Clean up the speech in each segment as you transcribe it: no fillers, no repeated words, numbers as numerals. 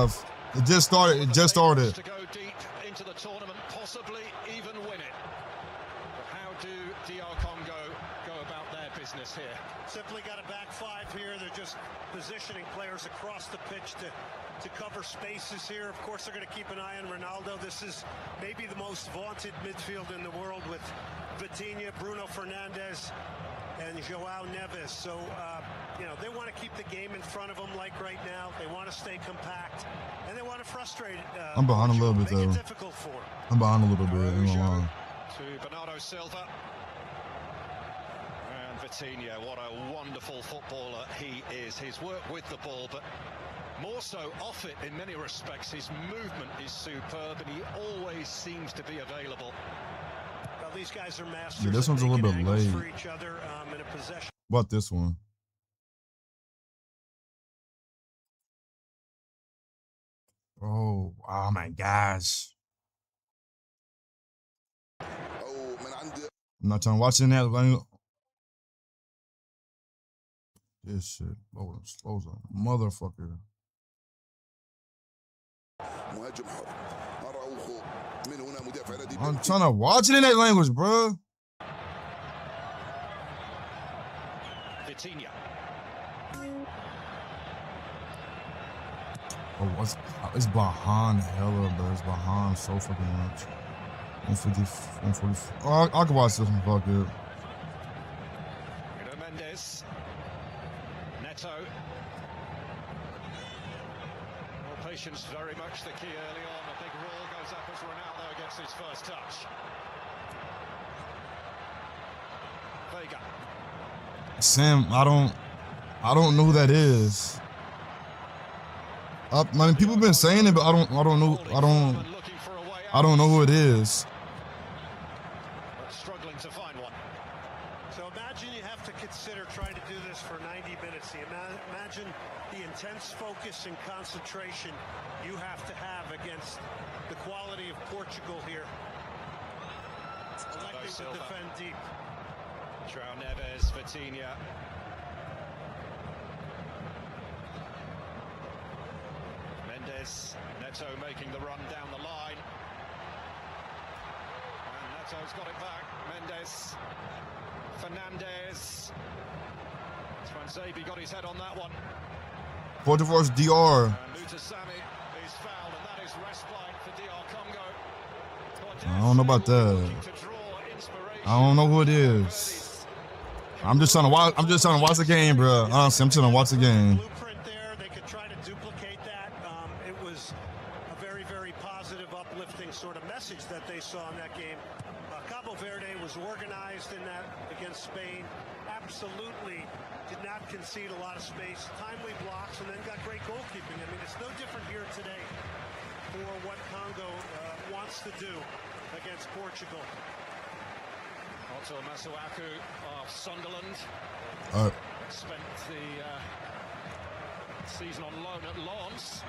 5. It just started. It just started. To go deep into the tournament, possibly even win it. But how do DR Congo go about their business here? Simply got a back 5 here. They're just positioning players across the pitch to cover spaces here. Of course, they're going to keep an eye on Ronaldo. This is maybe the most vaunted midfield in the world with Vitinha, Bruno Fernandes, and João Neves. So, you know, they want to keep the game in front of them like right now. They want to stay compact, and they want to frustrate. I'm behind a little bit, though. Difficult for them. I'm behind a little bit. To Bernardo Silva. And Vitinha, what a wonderful footballer he is. His work with the ball, but more so off it in many respects. His movement is superb, and he always seems to be available. Well, these guys are masters. Yeah, this one's a little bit late. For each other, in a possession. What about this one? Oh my gosh. I'm not trying to watch that. This shit. Oh, motherfucker. I'm trying to watch it in that language, bro. Vitinha. Oh, it's behind hella, bro. It's behind so fucking much. 150, 140. Oh, I can watch this one. Fuck it. Mendes. Neto. Well, patience very much the key early on. A big roll goes up as Ronaldo gets his first touch. Vega. Sam, I don't know who that is. I mean, people have been saying it, but I don't know who it is. Struggling to find one. So imagine you have to consider trying to do this for 90 minutes. Imagine the intense focus and concentration you have to have against the quality of Portugal here. Electing to defend deep. João Neves, Vitinha. Mendes, Neto making the run down the line. And Neto's got it back. Mendes, Fernandes. Swanzabi got his head on that one. Portugal vs DR. And Mutasami is fouled, and that is respite for DR Congo. I don't know about that. I don't know who it is. I'm just trying to watch. I'm just trying to watch the game, bro. Honestly, I'm trying to watch the game. Blueprint there. They could try to duplicate that. It was a very, very positive, uplifting sort of message that they saw in that game. Cabo Verde was organized in that against Spain. Absolutely did not concede a lot of space. Timely blocks, and then got great goalkeeping. I mean, it's no different here today for what Congo wants to do against Portugal. Otto Masuaku of Sunderland. Spent the season on loan at Lens.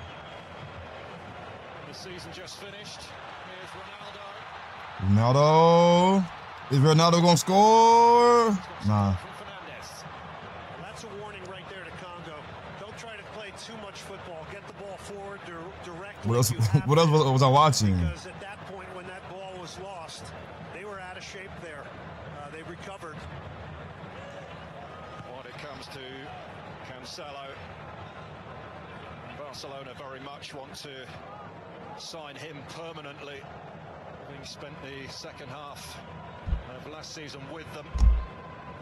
The season just finished. Here's Ronaldo. Ronaldo. Is Ronaldo gonna score? Nah. That's a warning right there to Congo. Don't try to play too much football. Get the ball forward directly. What else was I watching? Because at that point, when that ball was lost, they were out of shape there. They recovered. When it comes to Cancelo, Barcelona very much want to sign him permanently, having spent the second half of last season with them,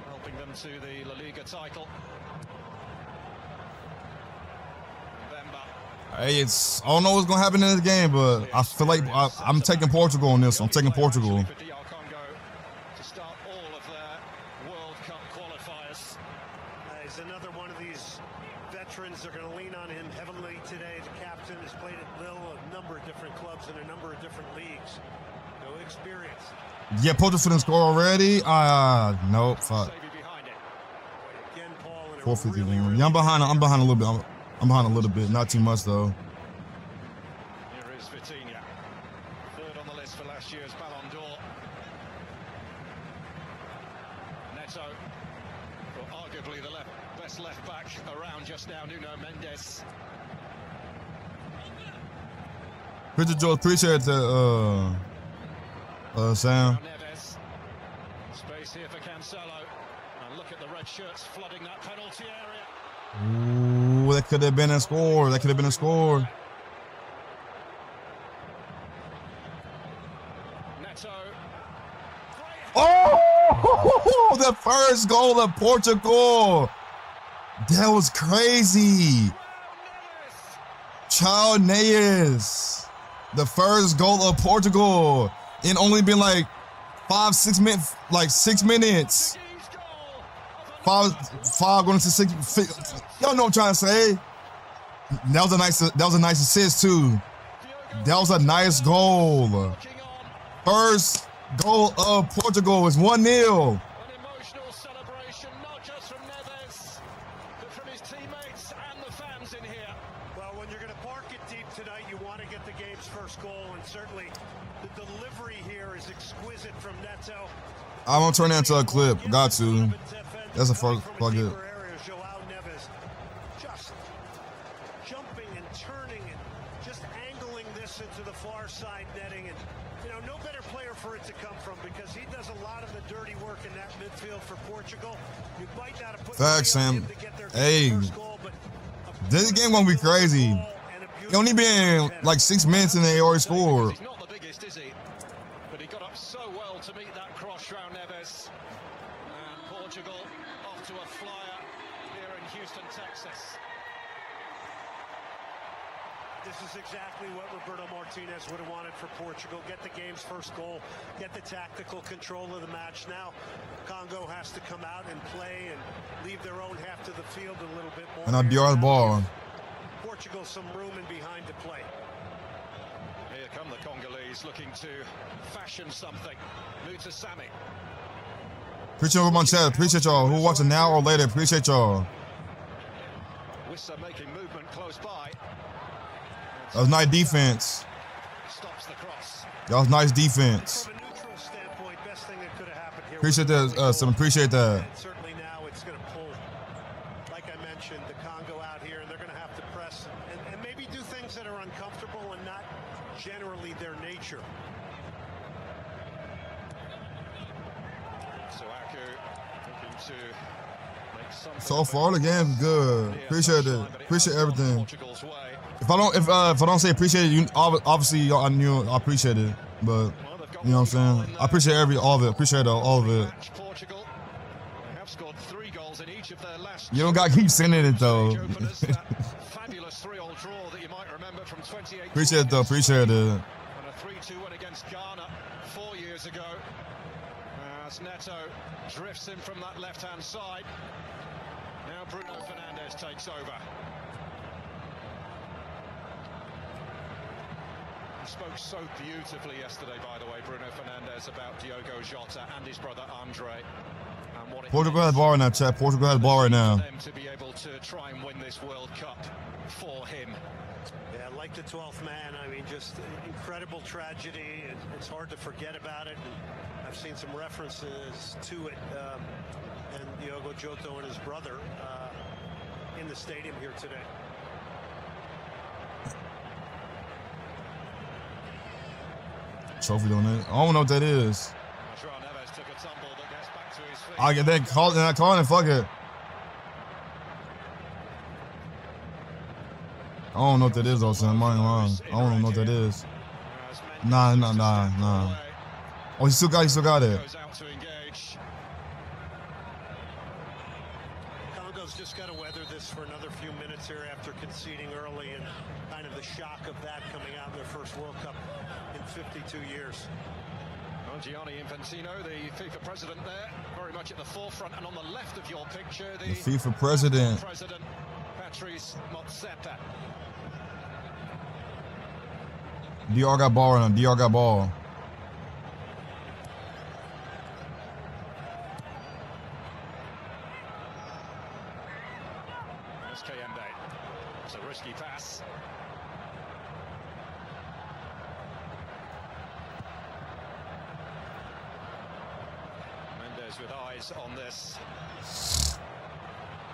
helping them to the La Liga title. Hey, I don't know what's gonna happen in this game, but I feel like I'm taking Portugal on this. I'm taking Portugal. He's another one of these veterans. They're going to lean on him heavily today. The captain has played at Lille, a number of different clubs in a number of different leagues. No experience. Yeah, Portugal didn't score already. Nope. Fuck. 451. Yeah, I'm behind. I'm behind a little bit. I'm behind a little bit. Not too much though. Here is Vitinha, third on the list for last year's Ballon d'Or. Neto, arguably the best left back around just now, Nuno Mendes. Appreciate that, Sam. Neves. Space here for Cancelo. And look at the red shirts flooding that penalty area. Ooh, that could have been a score. That could have been a score. Neto. Oh, the first goal of Portugal. That was crazy. João Neves. The first goal of Portugal. In only been like 6 minutes, like 6 minutes. Five going to 6. Y'all know what I'm trying to say. That was a nice assist too. That was a nice goal. First goal of Portugal is 1-0. An emotional celebration, not just from Neves, but from his teammates and the fans in here. Well, when you're going to park it deep tonight, you want to get the game's first goal, and certainly the delivery here is exquisite from Neto. I'm gonna turn that into a clip. Got to. That's a fuck it. João Neves just jumping and turning and just angling this into the far side netting, and no better player for it to come from, because he does a lot of the dirty work in that midfield for Portugal. You might not have put Facts, Sam. Hey, goal, but this game gonna be crazy. It only been like 6 minutes and they already scored. He's not the biggest, is he? But he got up so well to meet that cross, João Neves. And Portugal off to a flyer here in Houston, Texas. This is exactly what Roberto Martinez would have wanted for Portugal. Get the game's first goal, get the tactical control of the match. Now, Congo has to come out and play and leave their own half to the field a little bit more. And I DR's ball. Portugal some room in behind to play. Here come the Congolese looking to fashion something. Muta Sami. Appreciate all my chat. Appreciate y'all who watching now or later. Appreciate y'all. Wissa making movement close by. That was nice defense. Stops the cross. That was nice defense. From a neutral standpoint, best thing that could have happened here. Appreciate that, Sam. Appreciate that. And certainly now it's going to pull, like I mentioned, the Congo out here, and they're going to have to press and maybe do things that are uncomfortable and not generally their nature. Suaku looking to make something. So far the game's good. Appreciate it. Appreciate everything. Portugal's way. If I don't say appreciate it, you obviously I knew I appreciate it, but you know what I'm saying. I appreciate all of it. Appreciate all of it. Portugal have scored 3 goals in each of their last. You don't gotta keep sending it though. Fabulous 3-3 draw that you might remember from 2018. Appreciate it though. Appreciate it. And a 3-2 win against Ghana 4 years ago. As Neto drifts in from that left-hand side. Now Bruno Fernandes takes over. He spoke so beautifully yesterday, by the way, Bruno Fernandes, about Diogo Jota and his brother Andre. And what it Portugal has ball right now, chat. Portugal has ball right now. them to be able to try and win this World Cup for him. Yeah, like the 12th man. I mean, just incredible tragedy. It's hard to forget about it. And I've seen some references to it, and Diogo Jota and his brother in the stadium here today. Trophy on it. I don't know what that is. João Neves took a tumble but gets back to his feet. I get that call and I call it. Fuck it. I don't know what that is though, son. I ain't lying. I don't know what that is. Nah. Oh, he still got it. Goes out to engage. Congo's just got to weather this for another few minutes here after conceding early, and kind of the shock of that coming out in their first World Cup in 52 years. Well, Gianni Infantino, the FIFA president there, very much at the forefront, and on the left of your picture, the FIFA president. Patrice Motsepe. DR got ball right now. DR got ball. There's Kayembe. It's a risky pass. Mendes with eyes on this.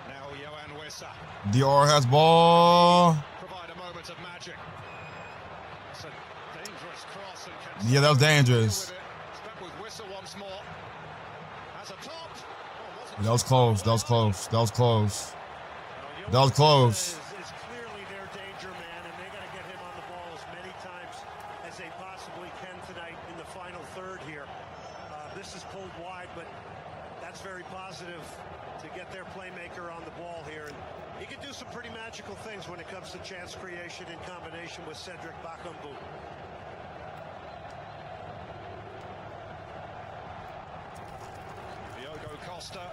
Now João Wissa. DR has ball. Provide a moment of magic. That's a dangerous cross and Yeah, that was dangerous. Step with Whistle once more. Has a top. Oh, That was close. That was close. That was close. That was close. Is clearly their danger man, and they got to get him on the ball as many times as they possibly can tonight in the final third here. This is pulled wide, but that's very positive to get their playmaker on the ball here. And he can do some pretty magical things when it comes to chance creation in combination with Cedric Bakambu. Diogo Costa,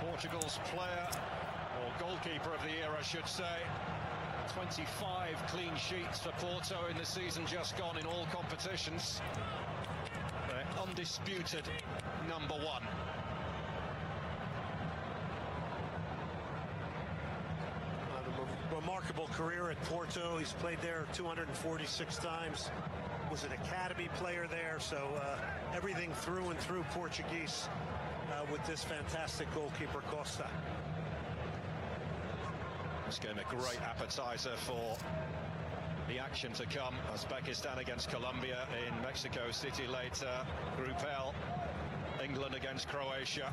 Portugal's player, or goalkeeper of the year, I should say. 25 clean sheets for Porto in the season just gone in all competitions. They're undisputed number one. A remarkable career at Porto. He's played there 246 times. Was an academy player there, so everything through and through Portuguese with this fantastic goalkeeper Costa. This game a great appetizer for the action to come. Uzbekistan against Colombia in Mexico City later. Group L, England against Croatia.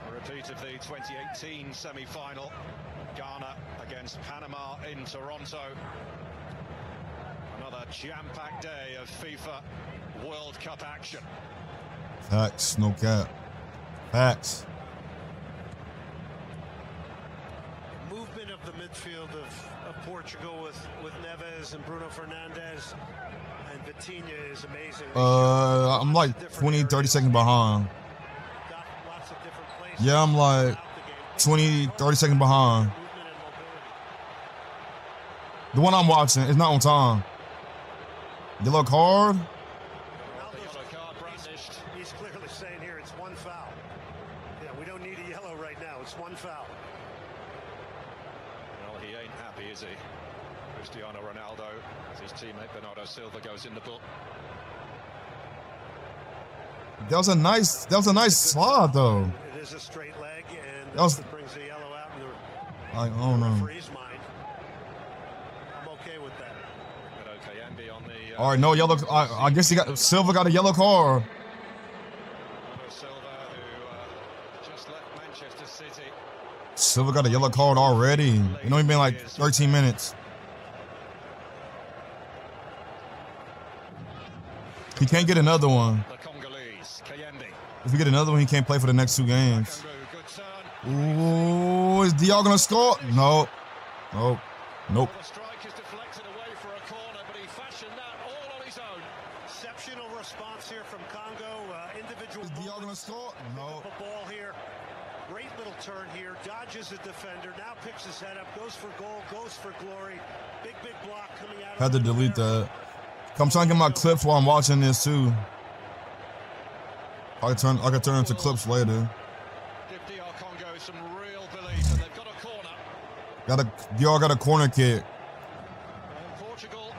A repeat of the 2018 semi-final. Ghana against Panama in Toronto. Another jam-packed day of FIFA World Cup action. Facts, no cap. Facts. Movement of the midfield of Portugal with Neves and Bruno Fernandes and Vitinha is amazing. I'm like 20, 30 seconds behind. Got lots of different places. Yeah, I'm like 20, 30 seconds behind. The one I'm watching is not on time. Yellow card? He's clearly saying here it's one foul. Yeah, we don't need a yellow right now. It's one foul. Well, he ain't happy, is he? Cristiano Ronaldo, as his teammate Bernardo Silva goes in the book. That was a nice slide though. It is a straight leg, and that brings the yellow out in the I don't know. referee's mind. I'm okay with that. But okay, Andy on the. All right, no yellow. I guess Silva got a yellow card. Bernardo Silva, who just left Manchester City. Silva got a yellow card already. It only been like 13 minutes. He can't get another one. The Congolese, Kayembe. If he get another one, he can't play for the next 2 games. Good turn. Ooh, is DR gonna score? No. Nope. Nope. The strike is deflected away for a corner, but he fashioned that all on his own. Exceptional response here from Congo. Individual. Is DR gonna score? No. A ball here. Great little turn here. Dodges a defender. Now picks his head up. Goes for goal. Goes for glory. Big block coming out. Had to delete that. I'm trying to get my clips while I'm watching this too. I can turn into clips later. Give DR Congo some real belief, and they've got a corner. DR got a corner kick. And Portugal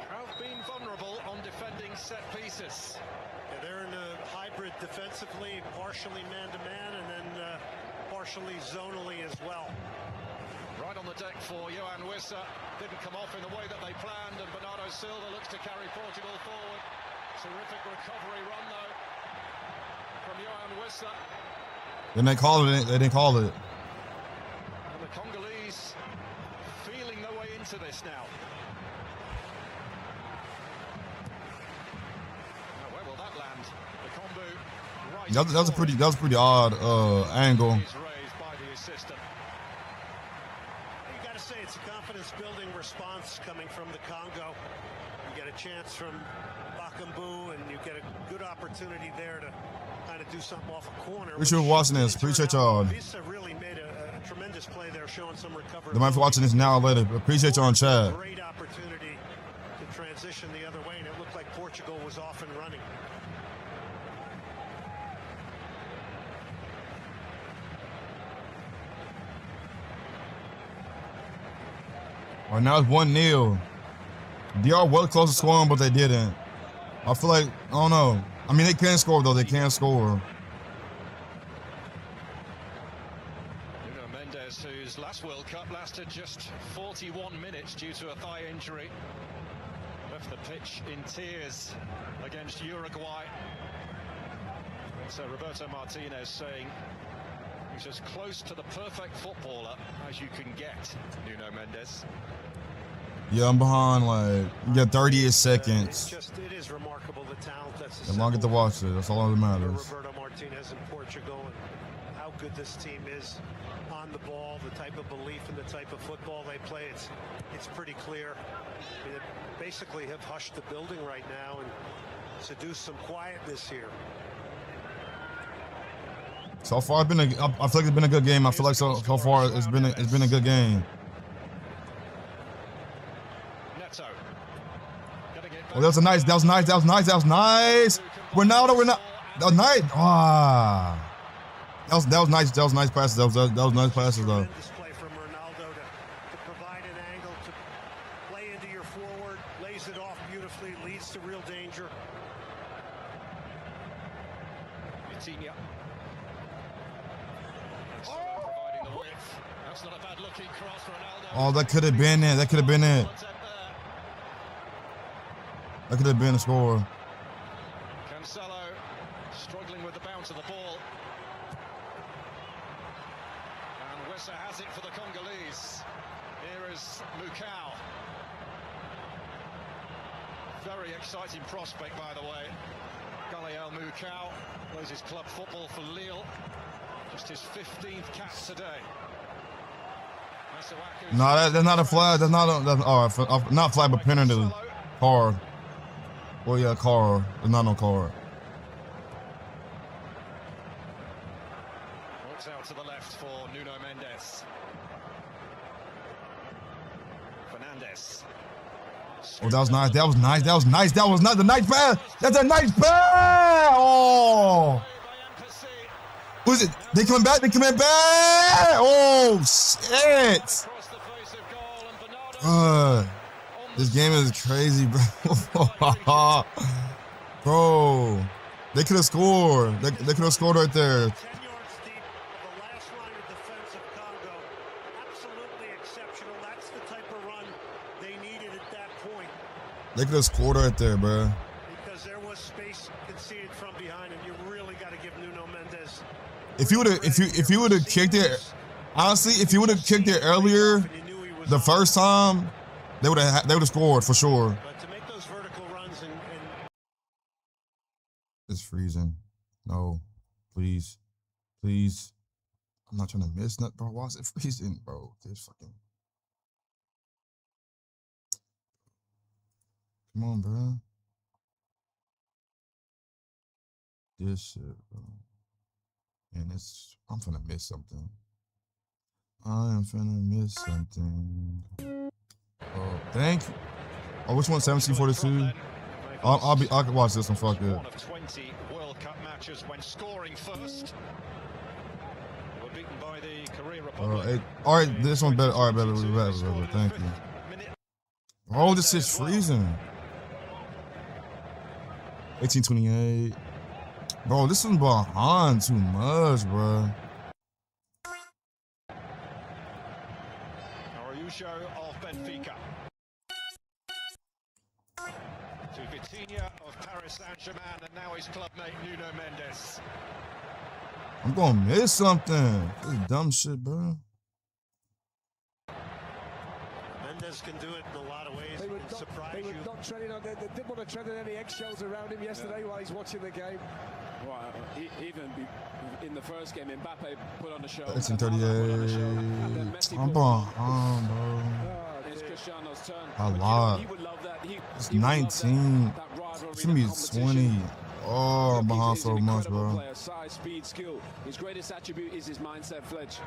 have been vulnerable on defending set pieces. Yeah, they're in a hybrid defensively, partially man-to-man, and then partially zonally as well. Right on the deck for Johan Wissa. Didn't come off in the way that they planned, and Bernardo Silva looks to carry Portugal forward. Terrific recovery run, though, from Johan Wissa. Then they called it. They didn't call it. And the Congolese feeling their way into this now. Now, where will that land? The combo right. That was pretty odd angle. Is raised by the assistant. You got to say it's a confidence-building response coming from the Congo. You get a chance from Bakambu, and you get a good opportunity there to kind of do something off a corner. Appreciate you watching this. Appreciate y'all. Visa really made a tremendous play there, showing some recovery. They might be watching this now or later. Appreciate y'all on chat. Great opportunity to transition the other way, and it looked like Portugal was off and running. All right, now it's 1-0. DR was close to scoring, but they didn't. I feel like, I don't know. I mean, they can score, though. They can score. Nuno Mendes, whose last this World Cup lasted just 41 minutes due to a thigh injury. Left the pitch in tears against Uruguay. So Roberto Martinez saying he's as close to the perfect footballer as you can get, Nuno Mendes. Yeah, I'm behind, like, you got 38 seconds. It is remarkable the talent that's As long as I get to watch it, that's all that matters. Roberto Martinez in Portugal, and how good this team is on the ball, the type of belief and the type of football they play. It's pretty clear. I mean, they basically have hushed the building right now and seduced some quietness here. So far, I feel like it's been a good game. I feel like so far it's been a good game. Oh, that was nice. Ronaldo. That was nice. Ah, that was nice. That was nice passes. That was nice passes though. Play from Ronaldo to provide an angle to play into your forward, lays it off beautifully, leads to real danger. Vitinha. Providing the width. That's not a bad looking cross, Ronaldo. Oh, that could have been it. That could have been it. That could have been a score. Cancelo struggling with the bounce of the ball. And Wessa has it for the Congolese. Here is Mukau. Very exciting prospect, by the way. Gabriel Mukau plays his club football for Lille. Just his 15th cap today. No, that's not a flag. That's not a, not flag, but penalty. Card. Well, yeah, card. There's not no card. Works out to the left for Nuno Mendes. Fernandes. Oh, that was nice. That was nice. That was nice. That was not the nice pass. That's a nice pass. Oh. Who's it? They coming back. They coming back. Oh, shit. This game is crazy, bro. Bro, they could have scored. They could have scored right there. 10 yards deep, the last line of defense of Congo. Absolutely exceptional. That's the type of run they needed at that point. They could have scored right there, bro. Because there was space conceded from behind, and you really got to give Nuno Mendes. If you would have kicked it, honestly, if you would have kicked it earlier, the first time, they would have scored for sure. But to make those vertical runs and it's freezing. No, please, please. I'm not trying to miss nothing, bro. Why is it freezing, bro? This fucking. Come on, bro. This shit, bro. And I'm finna miss something. I am finna miss something. Oh, thank you. Oh, which one? 1742. I can watch this one. Fuck it. One of 20 World Cup matches when scoring first. They were beaten by the Korea Republic. All right, this one better. All right, better. Thank you. Oh, this is freezing. 1828. Bro, this one's behind too much, bro. Araujo of Benfica. To Vitinha of Paris Saint-Germain, and now his clubmate Nuno Mendes. I'm gonna miss something. This is dumb shit, bro. Mendes can do it in a lot of ways. They would not treading on. They didn't want to tread on any eggshells around him yesterday while he's watching the game. Right, even in the first game, Mbappe put on the show. 1838. I'm behind, bro. It's Cristiano's turn. A lot. It's 19. It's gonna be 20. Oh, I'm behind so much, bro. Player, size, speed, skill. His greatest attribute is his mindset, Fletch.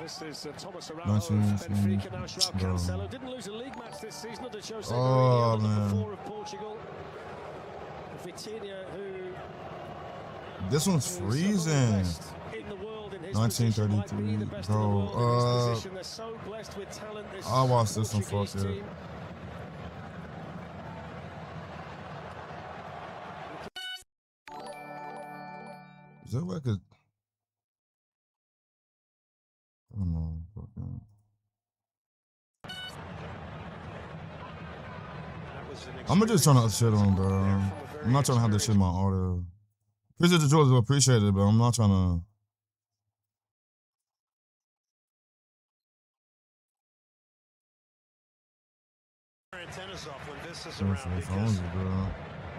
This is Thomas Araujo of Benfica, now João Cancelo. Didn't lose a league match this season under Jose Mourinho, number 4 of Portugal. Vitinha, who this one's freezing. 1933, bro. I'll watch this one, fuck it. Is that like a I don't know. Okay. I'm just trying to shit on, bro. I'm not trying to have this shit in my order. Appreciate the George, appreciate it, but I'm not trying to. Antennas off when this is around because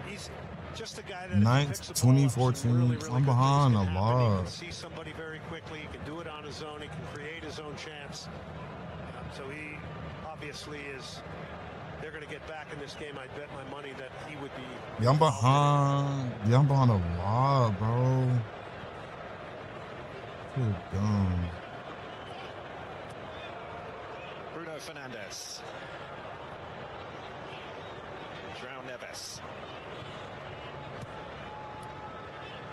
he's just a guy that 9th, 2014. really I'm behind a He lot. can see somebody very quickly. He can do it on his own. He can create his own chance. So he obviously is. They're going to get back in this game. I bet my money that he would be. Yeah, I'm behind. Yeah, I'm behind a lot, bro. Good dumb. Bruno Fernandes. João Neves.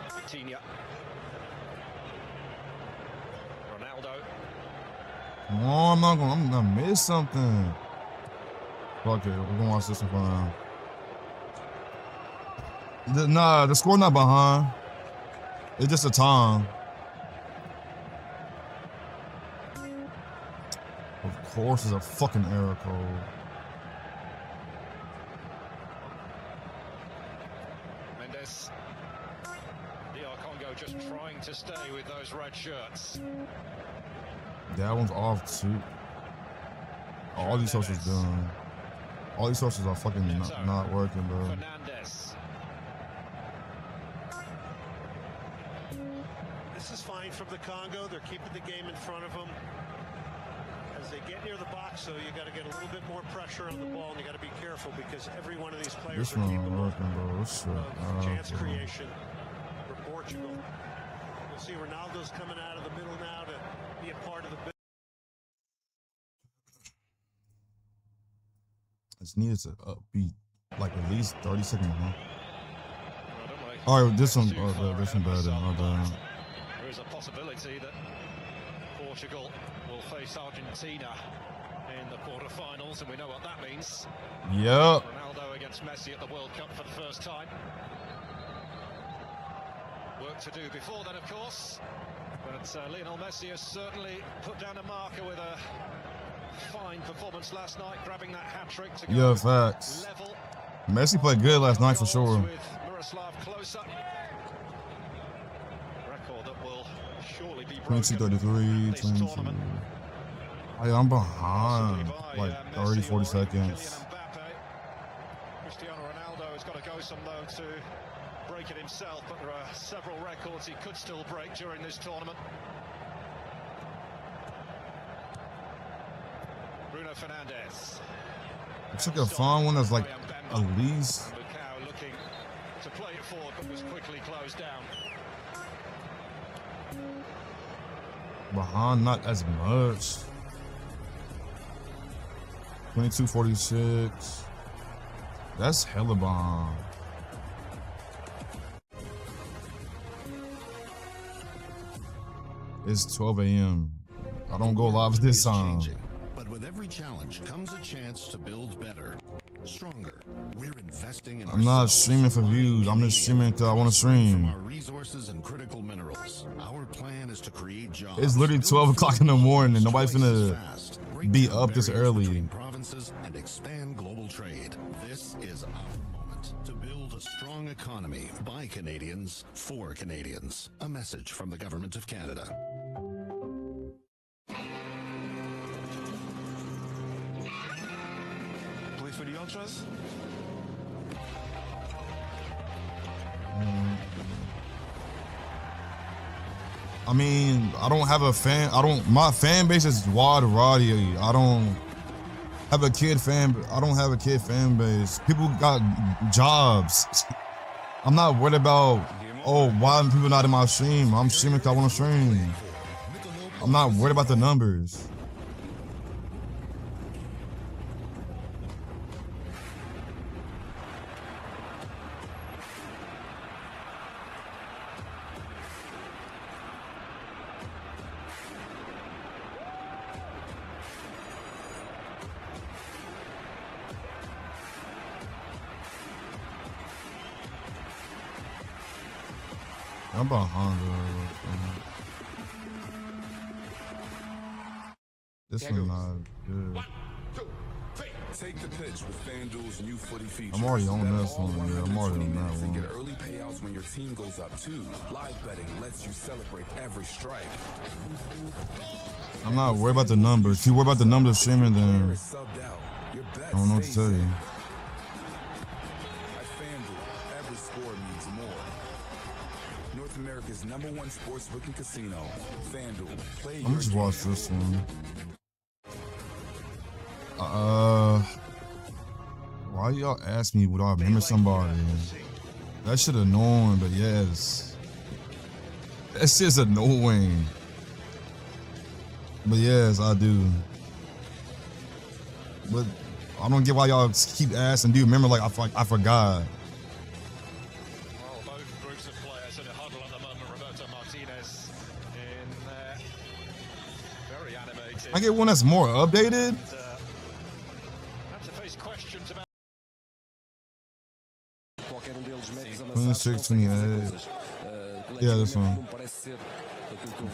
Vitinha. Ronaldo. Come on, I'm gonna miss something. Fuck it, we're gonna watch this one for now. Nah, the score not behind. It's just a time. Of course, it's a fucking error code. Mendes. DR Congo just trying to stay with those red shirts. That one's off too. All these sources done. All these sources are fucking not working, bro. Fernandes. This is fine from the Congo. They're keeping the game in front of them. As they get near the box, so you got to get a little bit more pressure on the ball, and you got to be careful because every one of these players This are one capable working, bro. This shit. of chance creation for Portugal. You'll see Ronaldo's coming out of the middle now to be a part of the. It's needed to be like at least 30 seconds more. All right, this one better. There is a possibility that Portugal will face Argentina in the quarterfinals, and we know what that means. Yep. Ronaldo against Messi at the World Cup for the first time. Work to do before then, of course. But Lionel Messi has certainly put down a marker with a fine performance last night, grabbing that hat-trick to go Yeah, facts. level. Messi played good last night for sure. With Miroslav closer. Record that will surely be 22-33, 22. Hey, I'm behind like 30, 40 seconds. Cristiano Ronaldo has got to go some though to break it himself, but there are several records he could still break during this tournament. Bruno Fernandes. It's like a fun one that's like at least. Lucao looking to play it forward, but was quickly closed down. Behind, not as much. 22-46. That's hella behind. It's 12 a.m. I don't go live this time. But with every challenge comes a chance to build better, stronger. We're investing in. I'm not streaming for views. I'm just streaming because I want to stream. Our resources and critical minerals. Our plan is to create jobs. It's literally 12 o'clock in the morning and nobody's gonna be up this early. Provinces and expand global trade. This is our moment to build a strong economy by Canadians for Canadians. A message from the Government of Canada. For the Ultras? I mean, I don't have a fan. My fan base is wide variety. I don't have a kid fan. I don't have a kid fan base. People got jobs. I'm not worried about, oh, why are people not in my stream? I'm streaming because I want to stream. I'm not worried about the numbers. I'm behind. This one not good. Take the pitch with FanDuel's new footy feature. I'm already on this one. Yeah, I'm already on that And one. get early payouts when your team goes up too. Live betting lets you celebrate every strike. I'm not worried about the numbers. If you worry about the numbers streaming, then Subbed out. Your bet I don't know what to stays tell you. in. At FanDuel, every score means more. North America's #1 sportsbook and casino. FanDuel. Play I'm gonna your just game. watch this one. Why y'all ask me would I remember somebody? That shit annoying, but yes. That shit's annoying. But yes, I do. But I don't get why y'all keep asking. Do you remember? Like I forgot. Well, both groups of players in a huddle at the moment. Roberto Martinez in very animated. I get one that's more updated. Had to face questions about 26, 28. Yeah, this one.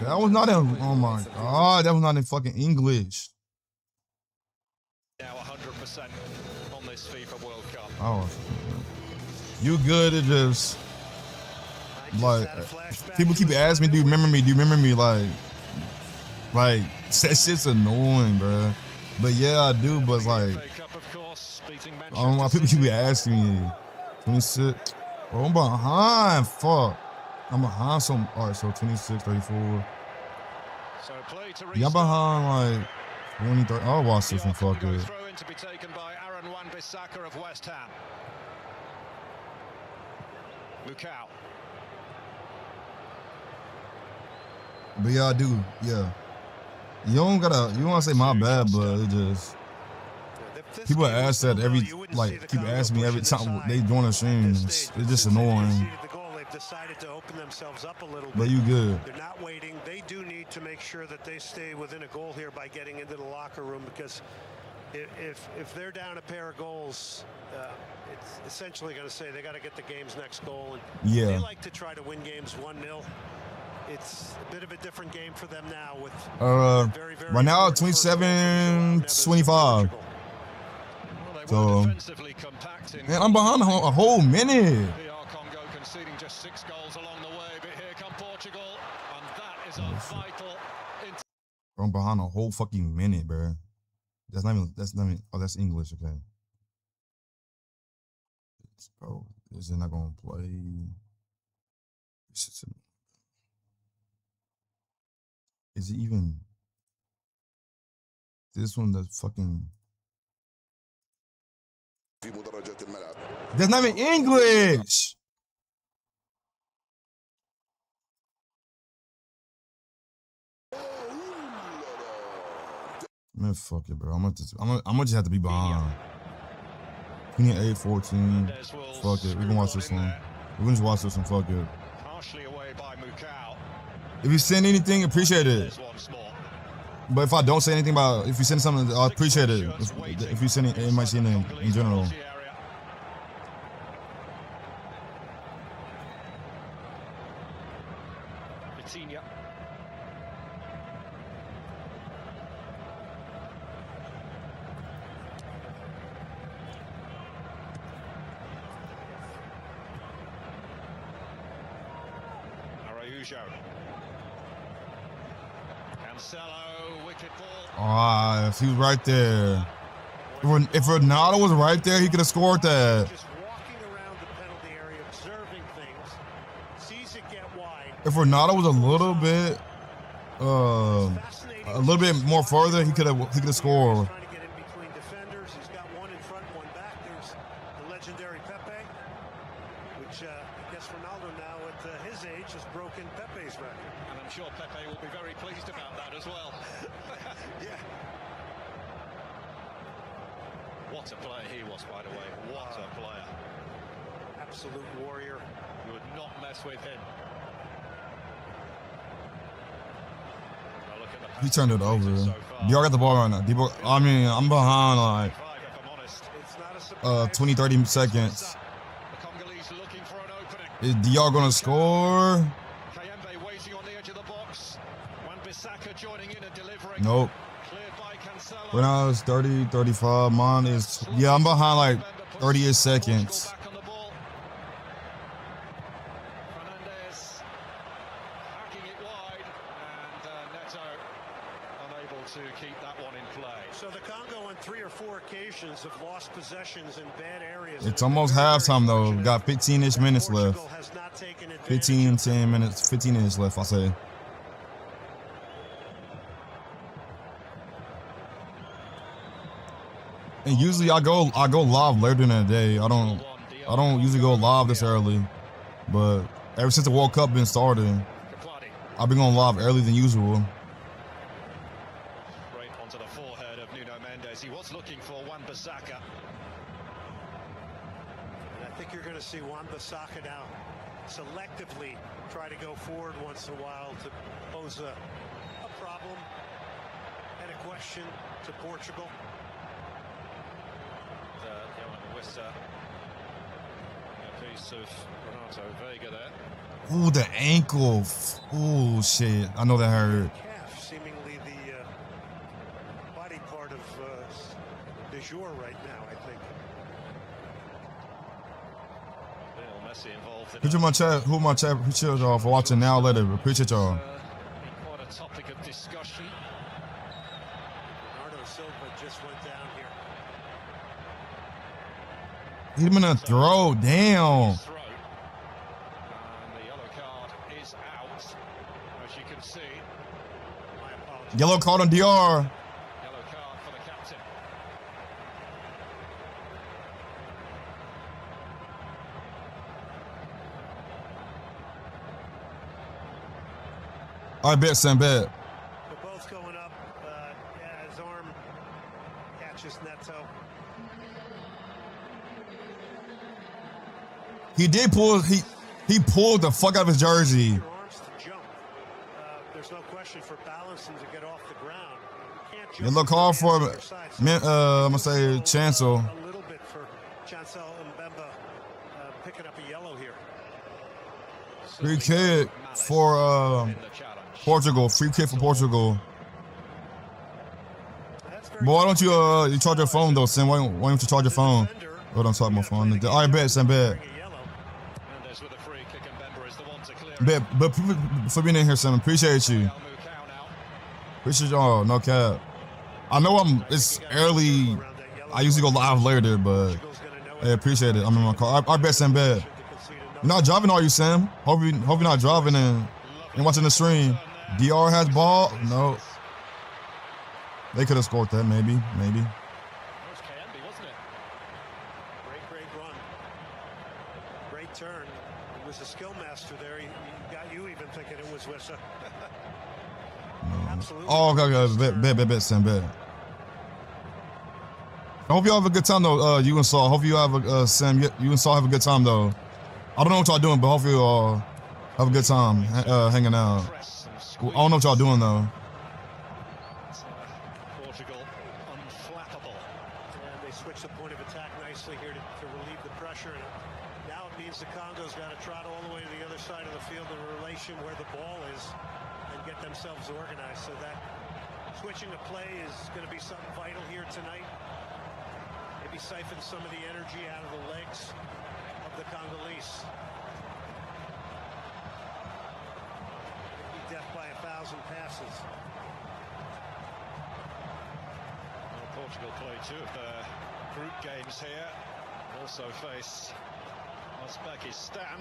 That was not in. Oh my god, that was not in fucking English. now 100% on this FIFA World Cup. Oh, you good at just like people keep asking me, do you remember me? Do you remember me? Like that shit's annoying, bro. But yeah, I do. But like, FA Cup, of course, beating I don't know why people keep asking me. 26. Oh, I'm behind. Fuck. I'm behind some. All right, so 26, 34. So play to Yeah, I'm behind like 20, 30. I'll watch this one. Fuck it. Throw in to be taken by Aaron Wan-Bissaka of West Ham. Lukau. But yeah, I do. Yeah. You don't want to say my bad, but it just. People ask that every, like, keep asking me every time they join a stream. It's just annoying. Decided to open themselves up a little bit. But you good. They're not waiting. They do need to make sure that they stay within a goal here by getting into the locker room, because if they're down a pair of goals, it's essentially going to say they got to get the game's next goal. And Yeah. they like to try to win games 1-0. It's a bit of a different game for them now with very, very right now, important first 27-25. So, man, I'm behind a whole minute. DR Congo conceding just 6 goals along the way, but here come Portugal, and that is a vital. I'm behind a whole fucking minute, bro. That's not even. Oh, that's English, okay. Bro, this is not gonna play. Is it even? This one, the fucking. That's not even English. Man, fuck it, bro. I'm gonna just have to be behind. 28-14. Fuck it. We can watch this one. We can just watch this one. Fuck it. Harshly away by Lukau. If you send anything, appreciate it. But if I don't say anything about, if you send something, I appreciate it. If you send it, might see it in general. Cancelo, wicked ball. Ah, if he was right there. If Ronaldo was right there, he could have scored that. Just walking around the penalty area, observing things, sees it get wide. If Ronaldo was a little bit more further, he could have scored. Trying to get in between defenders. He's got one in front, one back. There's the legendary Pepe, which I guess Ronaldo now at his age has broken Pepe's record. And I'm sure Pepe will be very pleased about that as well. Yeah. What a player he was, by the way. What a player. Absolute warrior. You would not mess with him. Now look at the He turned it over. so far. DR got the ball right now. I mean, I'm behind like If I'm honest. It's not a surprise. 20, 30 seconds. The Congolese looking for an opening. Is DR gonna score? Kayembe waiting on the edge of the box. Wan-Bissaka joining in and delivering. Nope. Cleared by Right now it's 30, 35. Mine is, yeah, I'm behind like 30 seconds. Fernandez hacking it wide, and Neto unable to keep that one in play. So the Congo on 3 or 4 occasions have lost possessions in bad areas. It's almost halftime though. We got 15-ish minutes left. 10 minutes, 15 minutes left, I say. And usually I go live later in the day. I don't usually go live this early, but ever since the World Cup been started, I've been going live earlier than usual. Right onto the forehead of Nuno Mendes. He was looking for Wan-Bissaka. And I think you're going to see Wan-Bissaka now selectively try to go forward once in a while to pose a problem and a question to Portugal. A piece of Renato Vega there. Ooh, the ankle. Ooh, shit. I know that hurt. Calf, seemingly the body part of de jour right now, I think. Lionel Messi involved in Appreciate my chat. Who my chat? Appreciate y'all for watching now later. Appreciate y'all. quite a topic of discussion. Bernardo Silva just went down here. Hit him in the throat. Damn. Throw. And the yellow card is out, as you can see. My apologies. Yellow card on DR. Yellow card for the captain. I bet, Sam, bet. They're both going up. Yeah, his arm catches Neto. He did pull. He pulled the fuck out of his jersey. Your arms to jump. There's no question for balancing to get off the ground. You can't just Yellow card for, I'm gonna say Chancel. a little bit for Chancel Mbemba picking up a yellow here. Free kick for Portugal. Free kick for Portugal. Boy, why don't you charge your phone though, Sam? Why don't you charge your phone? Hold on, talk my phone. I bet, Sam, bet. Mendes with a free kick, and Bemba is the one to clear. Bet, but for being in here, Sam, appreciate you. Appreciate y'all, no cap. I know it's early. I usually go live later, but I appreciate it. I'm in my car. I bet, Sam, bet. You're not driving, are you, Sam? Hope you're not driving and watching the stream. DR has ball? No. They could have scored that, maybe. Great run. Great turn. He was a skill master there. He got you even thinking it was Wissa. Absolutely. Oh, okay. Bet, Sam, bet. I hope y'all have a good time though, you and Saul. Hope you have Sam, you and Saul have a good time though. I don't know what y'all doing, but hopefully y'all have a good time hanging out. I don't know what y'all doing though. Portugal unflappable. And they switch the point of attack nicely here to relieve the pressure. And now it means the Congo's got to trot all the way to the other side of the field in relation where the ball is and get themselves organized. So that switching the play is going to be something vital here tonight. Maybe siphon some of the energy out of the legs of the Congolese. Death by 1,000 passes. Well, Portugal play 2 of their group games here. Also face Uzbekistan.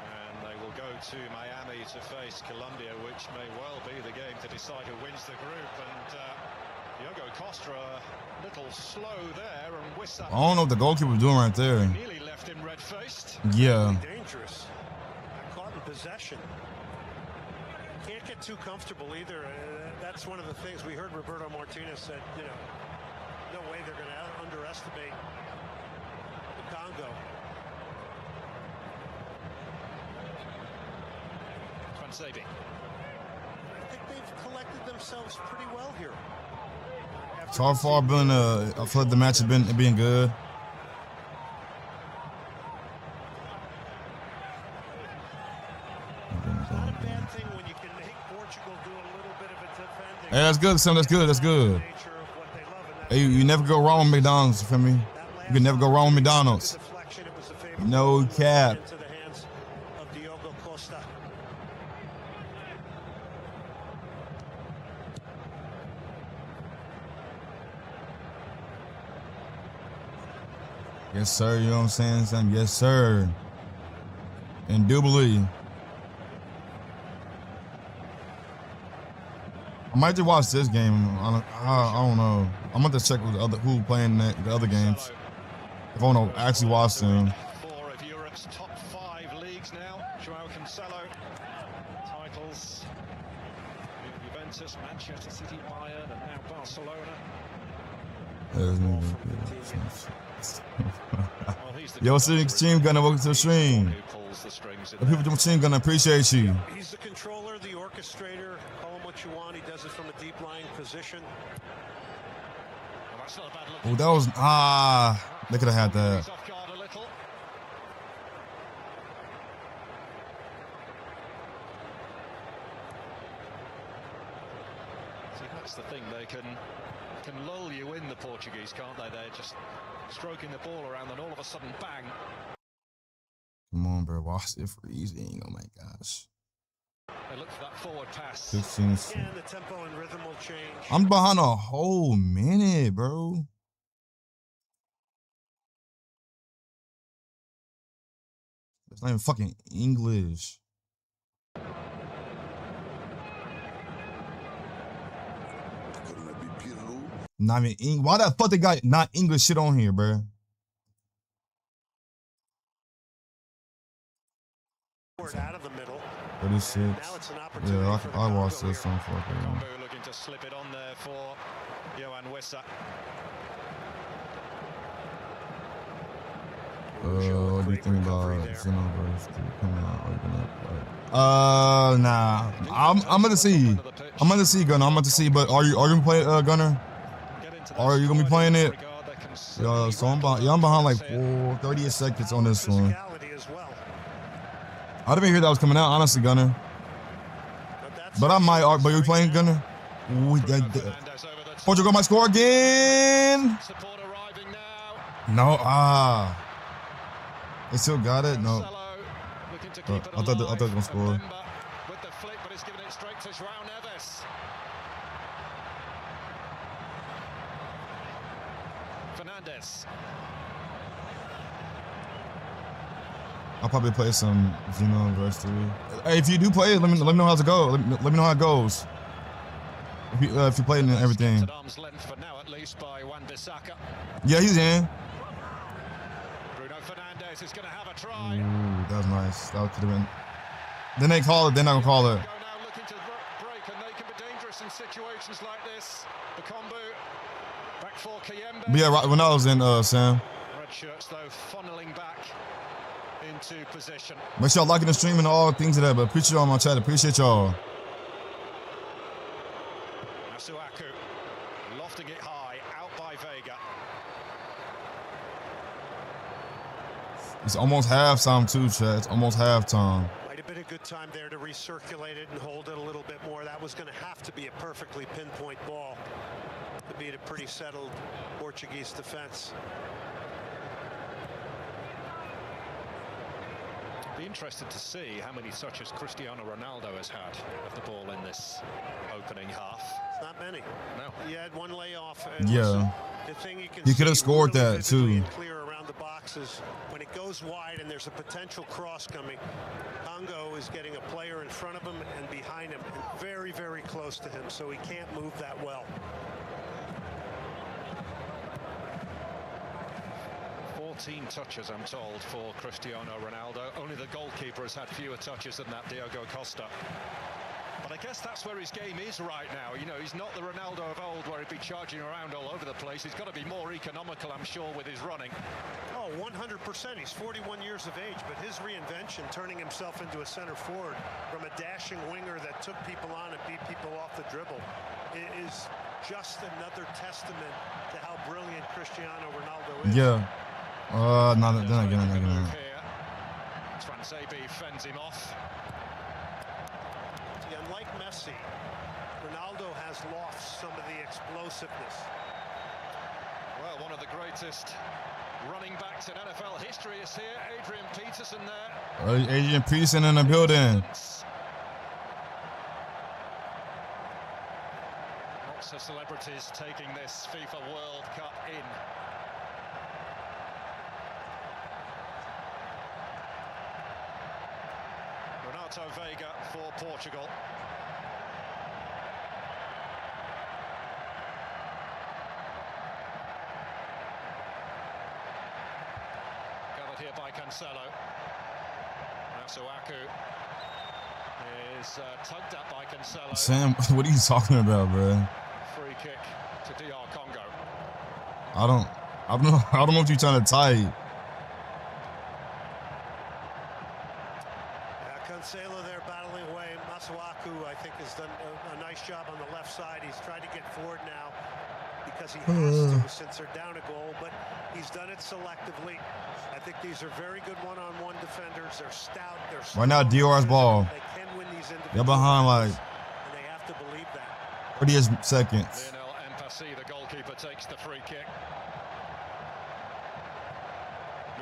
And they will go to Miami to face Colombia, which may well be the game to decide who wins the group. And Diogo Costa a little slow there, and Wissa. I don't know what the goalkeeper was doing right there. Nearly left him red-faced. Yeah. Dangerous. Caught in possession. Can't get too comfortable either. That's one of the things we heard Roberto Martinez said, no way they're going to underestimate the Congo. Transabi. I think they've collected themselves pretty well here. So far, I feel like the match has been good. Hey, that's good, Sam. That's good. That's good. Hey, you never go wrong with McDonald's. You feel me? You can never go wrong with McDonald's. No cap. Yes, sir. You know what I'm saying, Sam? Yes, sir. Indubitably. I might just watch this game. I don't know. I'm going to check with who playing the other games. If I want to actually watch them. 4 of Europe's top 5 leagues now. Joao Cancelo. Titles. Juventus, Manchester City, Bayern, and now Barcelona. Yo, Extreme Gunner, welcome to the stream. The people from Extreme Gunner appreciate you. He's the controller, the orchestrator. Call him what you want. He does it from a deep lying position. Oh, that was they could have had that. See, that's the thing. They can lull you in, the Portuguese, can't they? They're just stroking the ball around, and all of a sudden, bang. Come on, bro. Watch it freezing. Oh my gosh. They look for that forward pass. 15. And the tempo and rhythm will change. I'm behind a whole minute, bro. It's not even fucking English. Not even English. Why the fuck they got not English shit on here, bro? 36. Yeah, I watched this one for looking to slip it on there for Johan Wissa. What do you think about Xenoverse coming out? Nah. I'm gonna see. I'm gonna see, Gunner. I'm gonna see. But are you gonna play Gunner? Are you gonna be playing it? So I'm behind like 30 seconds on this one. I didn't even hear that was coming out, honestly, Gunner. But I might. But you playing, Gunner? Portugal might score again. No. They still got it. No. I thought they were gonna score. I'll probably play some Xenoverse 3. Hey, if you do play it, let me know how it goes. Let me know how it goes. If you play it and everything. Yeah, he's in. Bruno Fernandes is going to have a try. Ooh, that was nice. That could have been. Then they call it. They're not gonna call it. Now looking to break, and they can be dangerous in situations like this. The combo back for Kayembe. But yeah, right, when I was in Sam. Red shirts though funneling back into position. Make sure y'all liking the stream and all things of that. But appreciate y'all on my chat. Appreciate y'all. Masuaku lofting it high, out by Vega. It's almost halftime too, chat. It's almost halftime. Might have been a good time there to recirculate it and hold it a little bit more. That was going to have to be a perfectly pinpoint ball to beat a pretty settled Portuguese defense. Be interested to see how many touches Cristiano Ronaldo has had of the ball in this opening half. Not many. No. He had one layoff. Yeah. The thing you can He could have scored really that too. Clear around the boxes when it goes wide and there's a potential cross coming. Congo is getting a player in front of him and behind him, and very, very close to him, so he can't move that well. 14 touches, I'm told, for Cristiano Ronaldo. Only the goalkeeper has had fewer touches than that, Diogo Costa. But I guess that's where his game is right now. You know, he's not the Ronaldo of old where he'd be charging around all over the place. He's got to be more economical, I'm sure, with his running. Oh, 100%. He's 41 years of age, but his reinvention, turning himself into a center forward from a dashing winger that took people on and beat people off the dribble, is just another testament to how brilliant Cristiano Ronaldo is. Yeah. No, they're not getting it. Twanzebe fends him off. See, unlike Messi, Ronaldo has lost some of the explosiveness. Well, one of the greatest running backs in NFL history is here. Adrian Peterson there. Adrian Peterson in the building. Lots of celebrities taking this FIFA World Cup in. Renato Veiga for Portugal. Covered here by Cancelo. Masuaku is tugged at by Cancelo. Sam, what are you talking about, bro? Free kick to DR Congo. I don't know what you're trying to type. Cancelo there battling away. Masuaku, I think, has done a nice job on the left side. He's tried to get forward now because he has to, since they're down a goal, but he's done it selectively. I think these are very good one-on-one defenders. They're stout. They're strong. Right now, DR's ball. They can win these individual They're behind like and they have to believe that. 30 seconds. Lionel Mpassi, the goalkeeper, takes the free kick.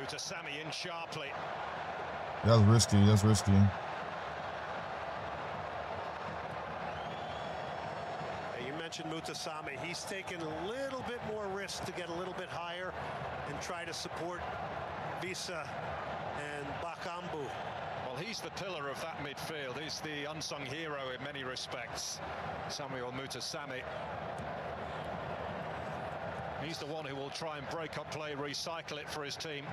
Mutasami in sharply. That's risky. That's risky. You mentioned Mutasami. He's taken a little bit more risk to get a little bit higher and try to support Visa and Bakambu. Well, he's the pillar of that midfield. He's the unsung hero in many respects, Samuel Mutasami. He's the one who will try and break up play, recycle it for his team.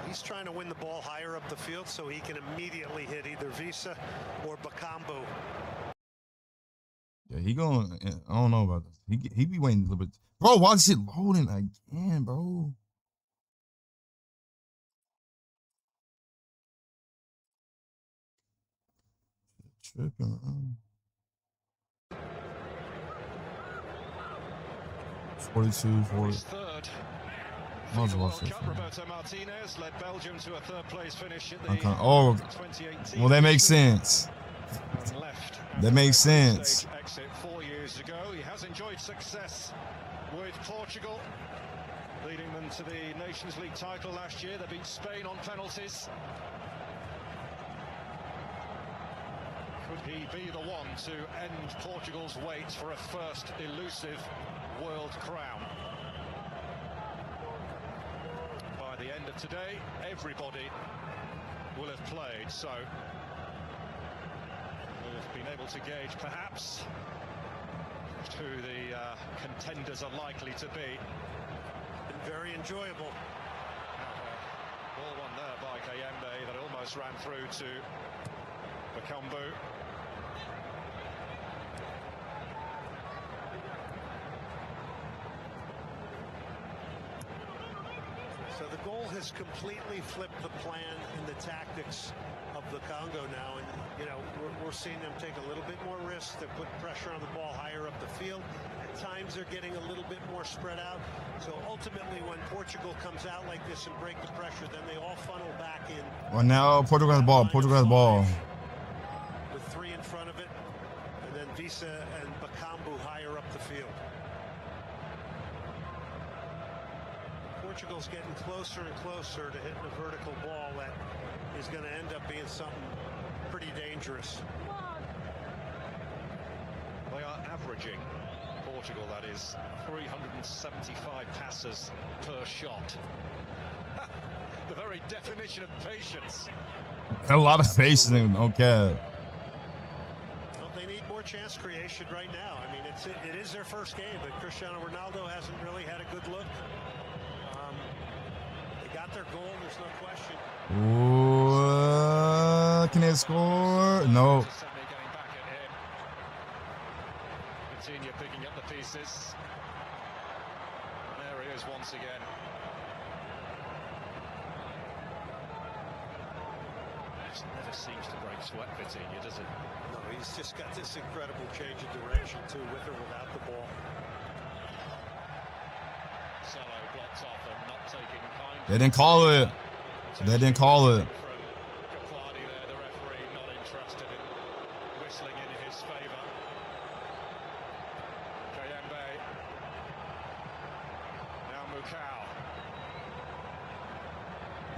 He's trying to win the ball higher up the field so he can immediately hit either Visa or Bakambu. Yeah, he going. I don't know about this. He be waiting a little bit. Bro, why is it loading again, bro? Tripping, bro. 42, 40. Third. Might as well World Cup, Roberto Martinez led Belgium to a third-place finish at the Okay. Oh, 2018. well, that makes sense. And left That makes sense. exit 4 years ago. He has enjoyed success with Portugal, leading them to the Nations League title last year. They beat Spain on penalties. Could he be the one to end Portugal's wait for a first elusive world crown? By the end of today, everybody will have played, so we've been able to gauge perhaps who the contenders are likely to be. Been very enjoyable. Ball one there by Kayembe that almost ran through to Bakambu. So the goal has completely flipped the plan and the tactics of the Congo now, and you know we're seeing them take a little bit more risk. They're putting pressure on the ball higher up the field. At times they're getting a little bit more spread out. So ultimately, when Portugal comes out like this and break the pressure, then they all funnel back in. Well, now Portugal has the ball. Portugal has the ball. With three in front of it, and then Visa and Bakambu higher up the field. Portugal's getting closer and closer to hitting a vertical ball that is going to end up being something pretty dangerous. They are averaging, Portugal that is, 375 passes per shot. The very definition of patience. A lot of patience, okay. Well, they need more chance creation right now. I mean, it is their first game, but Cristiano Ronaldo hasn't really had a good look. They got their goal, there's no question. Ooh, can they score? No. Sammy getting back at him. Coutinho picking up the pieces. And there he is once again. Just never seems to break sweat, Coutinho, does it? No, he's just got this incredible change of direction, too, with or without the ball. Solo blocked off and not taking kind. They didn't call it. They didn't call it. From Kapadi there, the referee not interested in whistling in his favour.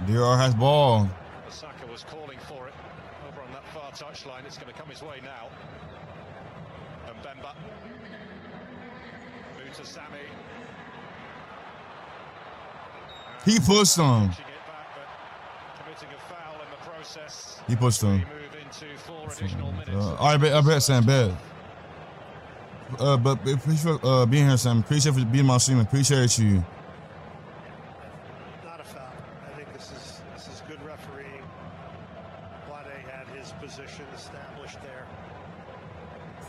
DR has ball. Saka was calling for it over on that far touchline. It's going to come his way now. And Bemba. Muta Sami. He pushed him. Committing a foul in the process. He pushed him. We move into 4 additional minutes. I bet, Sam, bet. But appreciate being here, Sam. Appreciate for being my stream. Appreciate you. Not a foul. I think this is good refereeing. Wade had his position established there.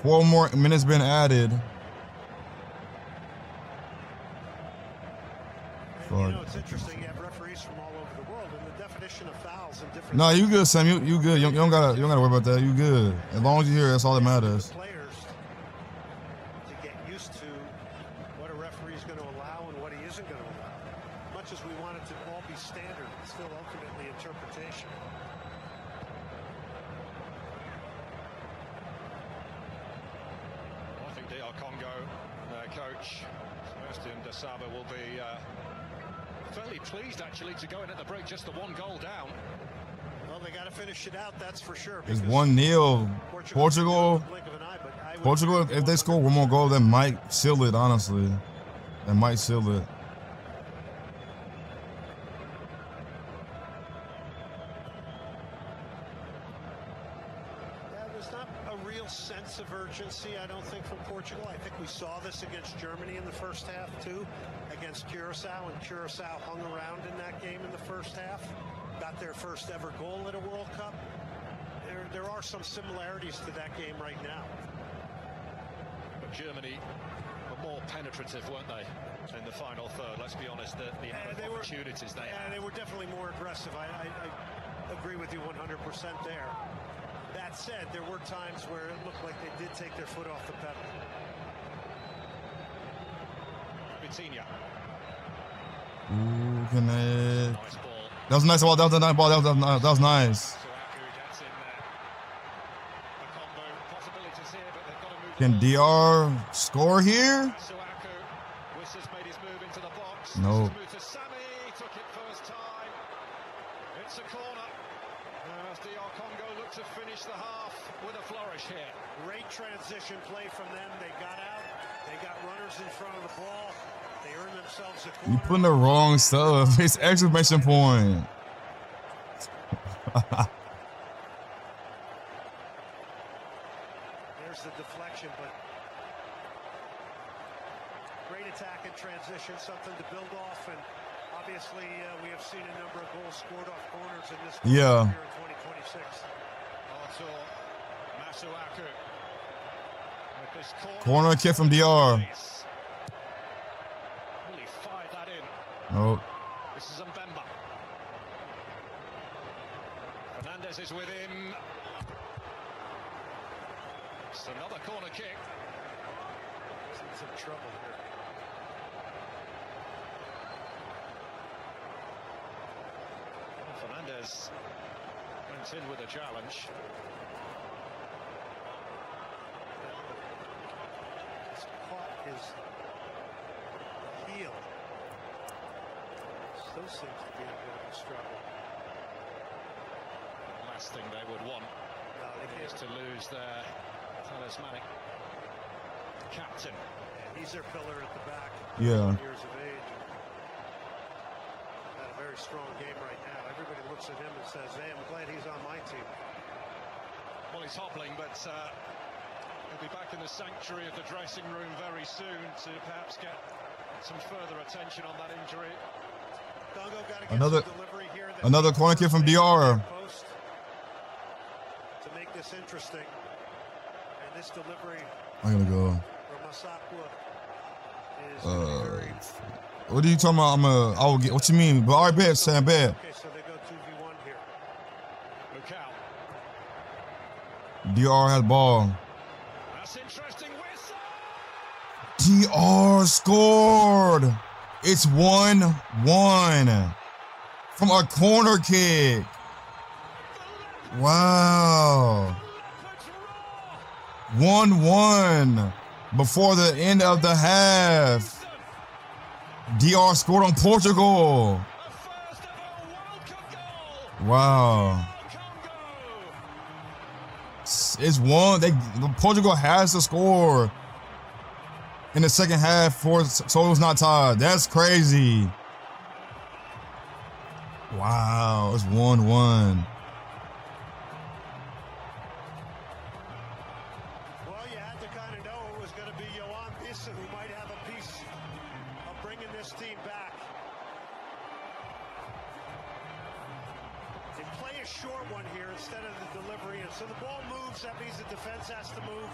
4 more minutes been added. And, you know, it's interesting. You have referees from all over the world, and the definition of fouls in different. No, you good, Sam. You good. You don't gotta worry about that. You good. As long as you're here, that's all that matters. Players to get used to what a referee is going to allow and what he isn't going to allow. Much as we want it to all be standard, it's still ultimately interpretation. I think DR Congo coach Sebastian de Saba will be fairly pleased actually to go in at the break just the 1 goal down. Well, they got to finish it out, that's for sure. It's 1-0. Portugal, if they score 1 more goal, that might seal it, honestly. That might seal it. There's not a real sense of urgency, I don't think, from Portugal. I think we saw this against Germany in the first half, too, against Curacao, and Curacao hung around in that game in the first half. Got their first ever goal at a World Cup. There are some similarities to that game right now. But Germany were more penetrative, weren't they, in the final third? Let's be honest, the opportunities they had. They were definitely more aggressive. I agree with you 100% there. That said, there were times where it looked like they did take their foot off the pedal. Vitinha. Ooh, connect. Nice ball. That was a nice ball. That was a nice ball. That was nice. Can DR score here? No. Took it first time. It's a corner. As DR Congo look to finish the half with a flourish here. Great transition play from them. They got out. They got runners in front of the ball. They earned themselves a corner. You putting the wrong stuff. It's exclamation point. There's the deflection, but great attack and transition, something to build off. And obviously, we have seen a number of goals scored off corners in this here in 2026. Arthur Masuaku. Corner kick from DR. Really fired that in. Nope. This is Mbemba. Fernandez is with him. It's another corner kick. He's in some trouble here. Well, Fernandez went in with a challenge. He's caught his heel. Still seems to be a bit of a struggle. The last thing they would want is to lose their talismanic captain. Yeah, he's their pillar at the back. Yeah. Years of age. Had a very strong game right now. Everybody looks at him and says, hey, I'm glad he's on my team. Well, he's hobbling, but he'll be back in the sanctuary of the dressing room very soon to perhaps get some further attention on that injury. Congo got to get Another some delivery here. Another corner kick from DR. To make this interesting. And this delivery I'm gonna go. from Masakwa is very... What are you talking about? I will get. What you mean? But all right, bet, Sam, bet. Okay, so they go 2v1 here. Lukau. DR has ball. That's interesting. DR scored. It's 1-1 from a corner kick. Wow. 1-1 before the end of the half. DR scored on Portugal. Wow. It's one. Portugal has to score in the second half so it's not tied. That's crazy. Wow, it's 1-1. Well, you had to kind of know it was going to be Johan Bissa who might have a piece of bringing this team back. They play a short one here instead of the delivery, and so the ball moves. That means the defense has to move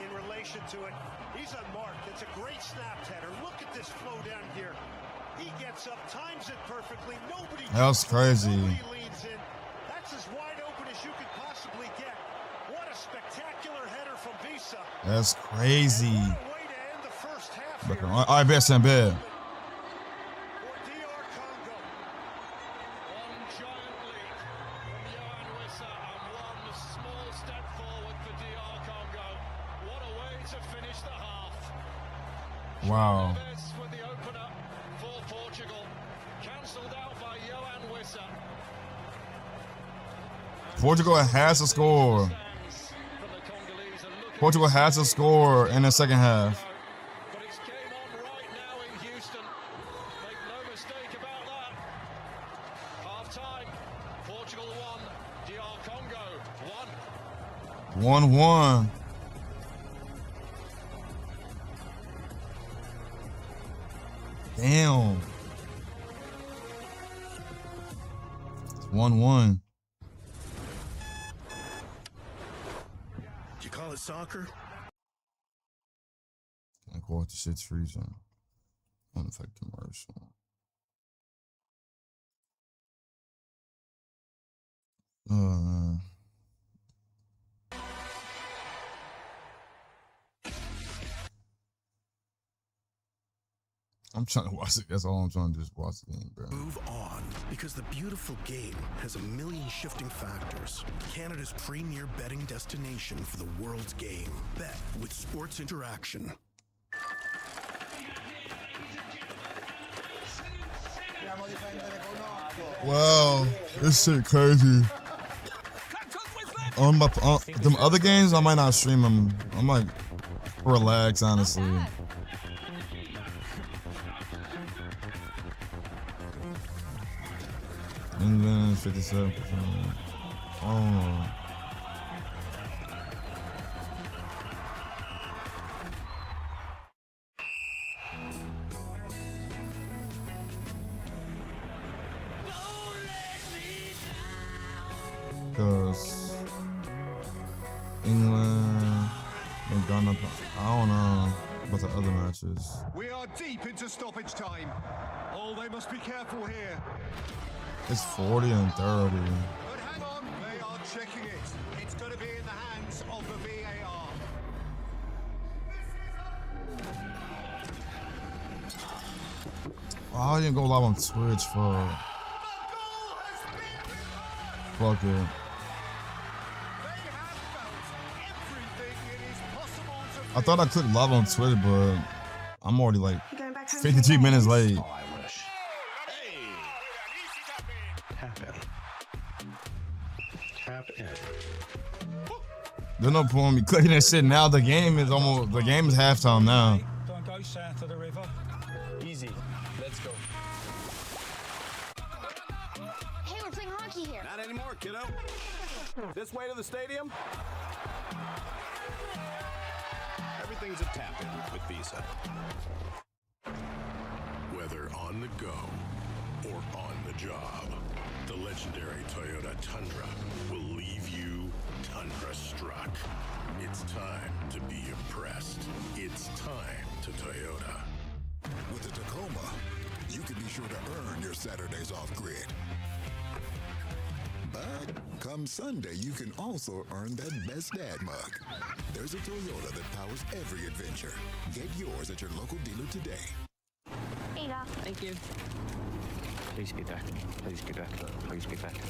in relation to it. He's unmarked. It's a great snap header. Look at this flow down here. He gets up, times it perfectly. Nobody. That's crazy. Nobody leans in. That's as wide open as you could possibly get. What a spectacular header from Visa. That's crazy. And what a way to end the first half here. I bet some bad. For DR Congo. One giant leap from Johan Wissa and one small step forward for DR Congo. What a way to finish the half. Wow. This with the opener for Portugal. Cancelled out by Johan Wissa. Portugal has to score. Portugal has to score in the second half. But it's game on right now in Houston. Make no mistake about that. Half time. Portugal 1. DR Congo 1. 1-1. Damn. It's 1-1. You call it soccer? Can't go off the shit's freezing. Unaffected commercial. Oh man. I'm trying to watch it. That's all I'm trying to do is watch the game, bro. Move on, because the beautiful game has a million shifting factors. Canada's premier betting destination for the world's game. Bet with Sports Interaction. Wow, this shit crazy. Them other games, I might not stream them. I might relax, honestly. England 57%. Oh. Because England, they've gone up. I don't know about the other matches. We are deep into stoppage time. Oh, they must be careful here. It's 40 and 30. But hang on, they are checking it. It's going to be in the hands of the VAR. Oh, I didn't go live on Twitch for. Fuck it. I thought I clicked live on Twitter, but I'm already like 52 minutes late. Oh, I wish. Hey! Tap in. Tap in. There's no point in me clicking that shit now. The game is halftime now. Don't go south of the river. Easy. Let's go. Hey, we're playing hockey here. Not anymore, kiddo. This way to the stadium? Everything's a tap-in with Visa. Whether on the go or on the job, the legendary Toyota Tundra will leave you Tundra-struck. It's time to be impressed. It's time to Toyota. With the Tacoma, you can be sure to earn your Saturdays off grid. But come Sunday, you can also earn that best dad mug. There's a Toyota that powers every adventure. Get yours at your local dealer today. Here you go. Thank you. Please be back. Please be back. Please be back.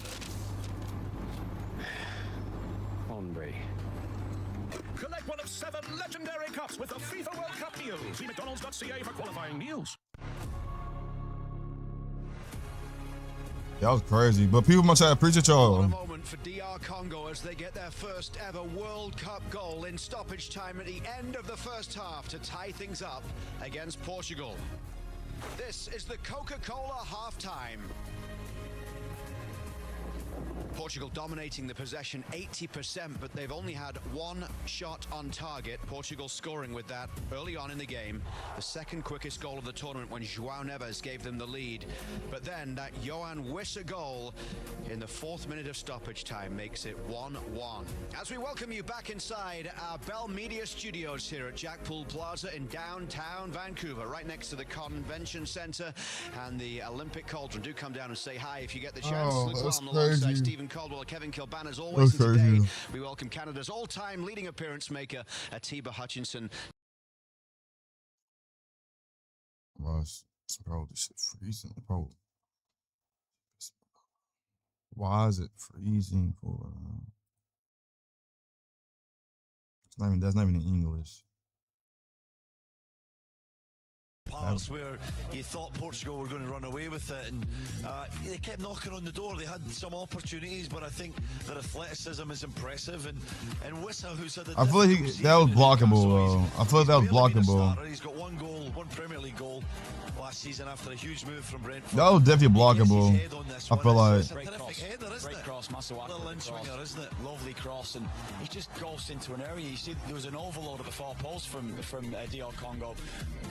Hombre. Collect one of 7 legendary cups with the FIFA World Cup deal. See McDonald's.ca for qualifying deals. That was crazy. But people must have appreciate y'all. A moment for DR Congo as they get their first ever World Cup goal in stoppage time at the end of the first half to tie things up against Portugal. This is the Coca-Cola halftime. Portugal dominating the possession 80%, but they've only had one shot on target. Portugal scoring with that early on in the game. The second quickest goal of the tournament when João Neves gave them the lead. But then that Yohan Wissa goal in the 4th minute of stoppage time makes it 1-1. As we welcome you back inside our Bell Media Studios here at Jackpool Plaza in downtown Vancouver, right next to the Convention Centre and the Olympic Cauldron. Do come down and say hi if you get the chance. Oh, Luke that's Long alongside crazy. Stephen Caldwell, Kevin Kilban, as always. Today, we welcome Canada's all-time leading appearance maker, Atiba Hutchinson. Bro, this shit freezing, bro. Why is it freezing for? That's not even in English. Parts where you thought Portugal were going to run away with it, and they kept knocking on the door. They had some opportunities, but I think their athleticism is impressive. And Wissa, who's had I feel like that was blockable, though. I feel like that was blockable. He's got one goal, one Premier League goal last season after a huge move from Brentford. That was definitely blockable. I feel like. Great cross, massive little in-swinger, isn't it? Lovely cross, and he just goes into an area. You see, there was an overload at the far post from DR Congo.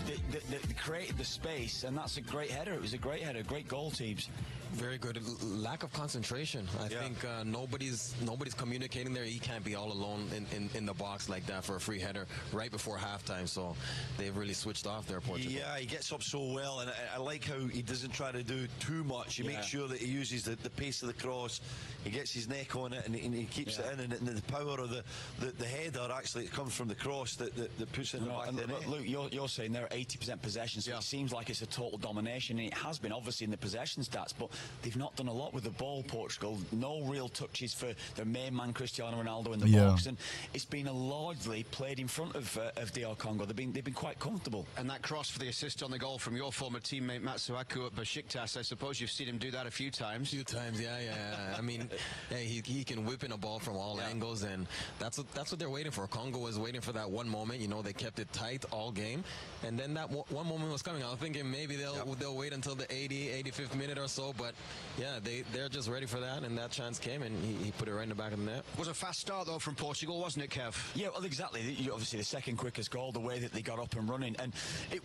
They created the space, and that's a great header. It was a great header, great goal, Teebs. Very good. Lack of concentration. I think nobody's communicating there. He can't be all alone in the box like that for a free header right before halftime. So they've really switched off there, Portugal. Yeah, he gets up so well, and I like how he doesn't try to do too much. He makes sure that he uses the pace of the cross. He gets his neck on it, and he keeps it in. And the power of the header actually comes from the cross that puts it in the back of the net. Luke, you're saying they're 80% possession, so it seems like it's a total domination, and it has been obviously in the possession stats, but they've not done a lot with the ball, Portugal. No real touches for their main man Cristiano Ronaldo in the box, and it's been largely played in front of DR Congo. They've been quite comfortable. And that cross for the assist on the goal from your former teammate Matsuaku at Besiktas, I suppose you've seen him do that a few times. Yeah. I mean, he can whip in a ball from all angles, and that's what they're waiting for. Congo was waiting for that one moment. You know, they kept it tight all game, and then that one moment was coming. I was thinking maybe they'll wait until the 85th minute or so, but yeah, they're just ready for that, and that chance came, and he put it right in the back of the net. It was a fast start though from Portugal, wasn't it, Kev? Yeah, well, exactly. Obviously, the second quickest goal, the way that they got up and running, and it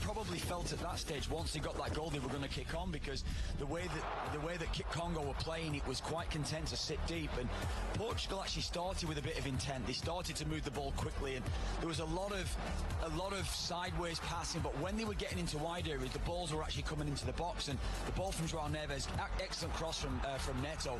probably felt at that stage once they got that goal they were going to kick on, because the way that Congo were playing, it was quite content to sit deep, and Portugal actually started with a bit of intent. They started to move the ball quickly, and there was a lot of sideways passing, but when they were getting into wide areas, the balls were actually coming into the box, and the ball from João Neves, excellent cross from Neto.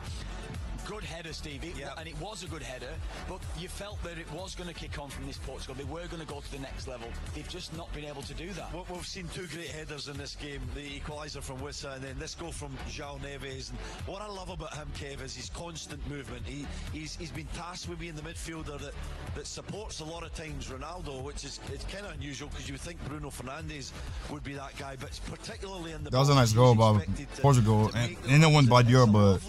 Good header, Stevie, and it was a good header, but you felt that it was going to kick on from this Portugal. They were going to go to the next level. They've just not been able to do that. We've seen two great headers in this game, the equaliser from Wissa, and then this goal from João Neves. And what I love about him, Kev, is his constant movement. He's been tasked with being the midfielder that supports a lot of times Ronaldo, which is kind of unusual, because you would think Bruno Fernandes would be that guy, but particularly in the... That was a nice goal by Portugal, and it won by Europe, but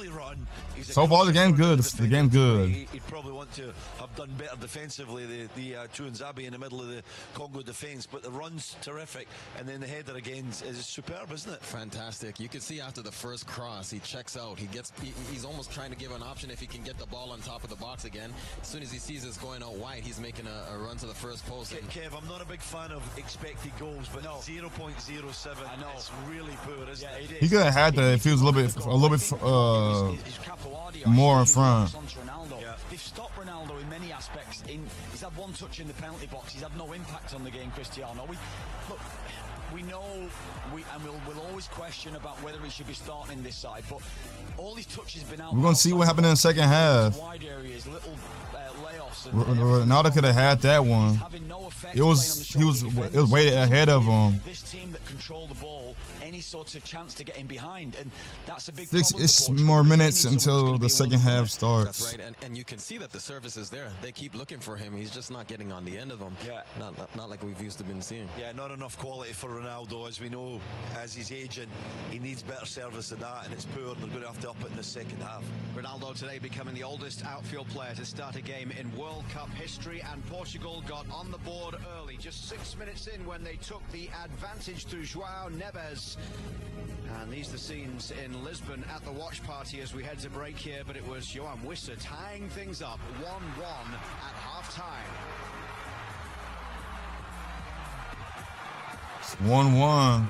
so far the game's good. The game's good. He'd probably want to have done better defensively, the Tuanzebe in the middle of the Congo defence, but the run's terrific, and then the header again is superb, isn't it? Fantastic. You can see after the first cross, he checks out. He's almost trying to give an option if he can get the ball on top of the box again. As soon as he sees it's going out wide, he's making a run to the first post. Kev, I'm not a big fan of expected goals, but 0.07, I know it's really poor, isn't it? He could have had that if he was a little bit more in front. They've stopped Ronaldo in many aspects. He's had one touch in the penalty box. He's had no impact on the game, Cristiano. We know, we'll always question about whether he should be starting this side, but all his touches have been out. We're going to see what happened in the second half. Wide areas, little layoffs. Ronaldo could have had that one. It was way ahead of him. This team that control the ball, any sort of chance to get in behind, and that's a big It's more minutes until the second half starts. That's right, and you can see that the service is there. They keep looking for him. He's just not getting on the end of them. Yeah. Not like we've used to been seeing. Yeah, not enough quality for Ronaldo, as we know, as he's aging, he needs better service than that, and it's poor, and they're going to have to up it in the second half. Ronaldo today becoming the oldest outfield player to start a game in World Cup history, and Portugal got on the board early, just 6 minutes in when they took the advantage through João Neves. And these are the scenes in Lisbon at the watch party as we head to break here, but it was Johan Wissa tying things up 1-1 at half-time. It's 1-1.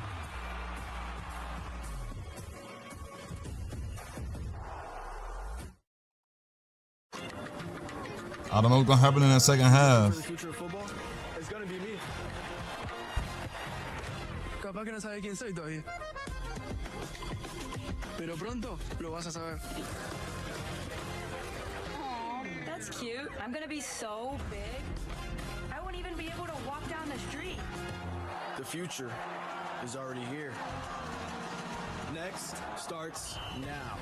I don't know what's gonna happen in that second half. For the future of football, it's gonna be me. Capaz que no sabe quién soy todavía. Pero pronto lo vas a saber. Aw, that's cute. I'm gonna be so big, I won't even be able to walk down the street. The future is already here. Next starts now.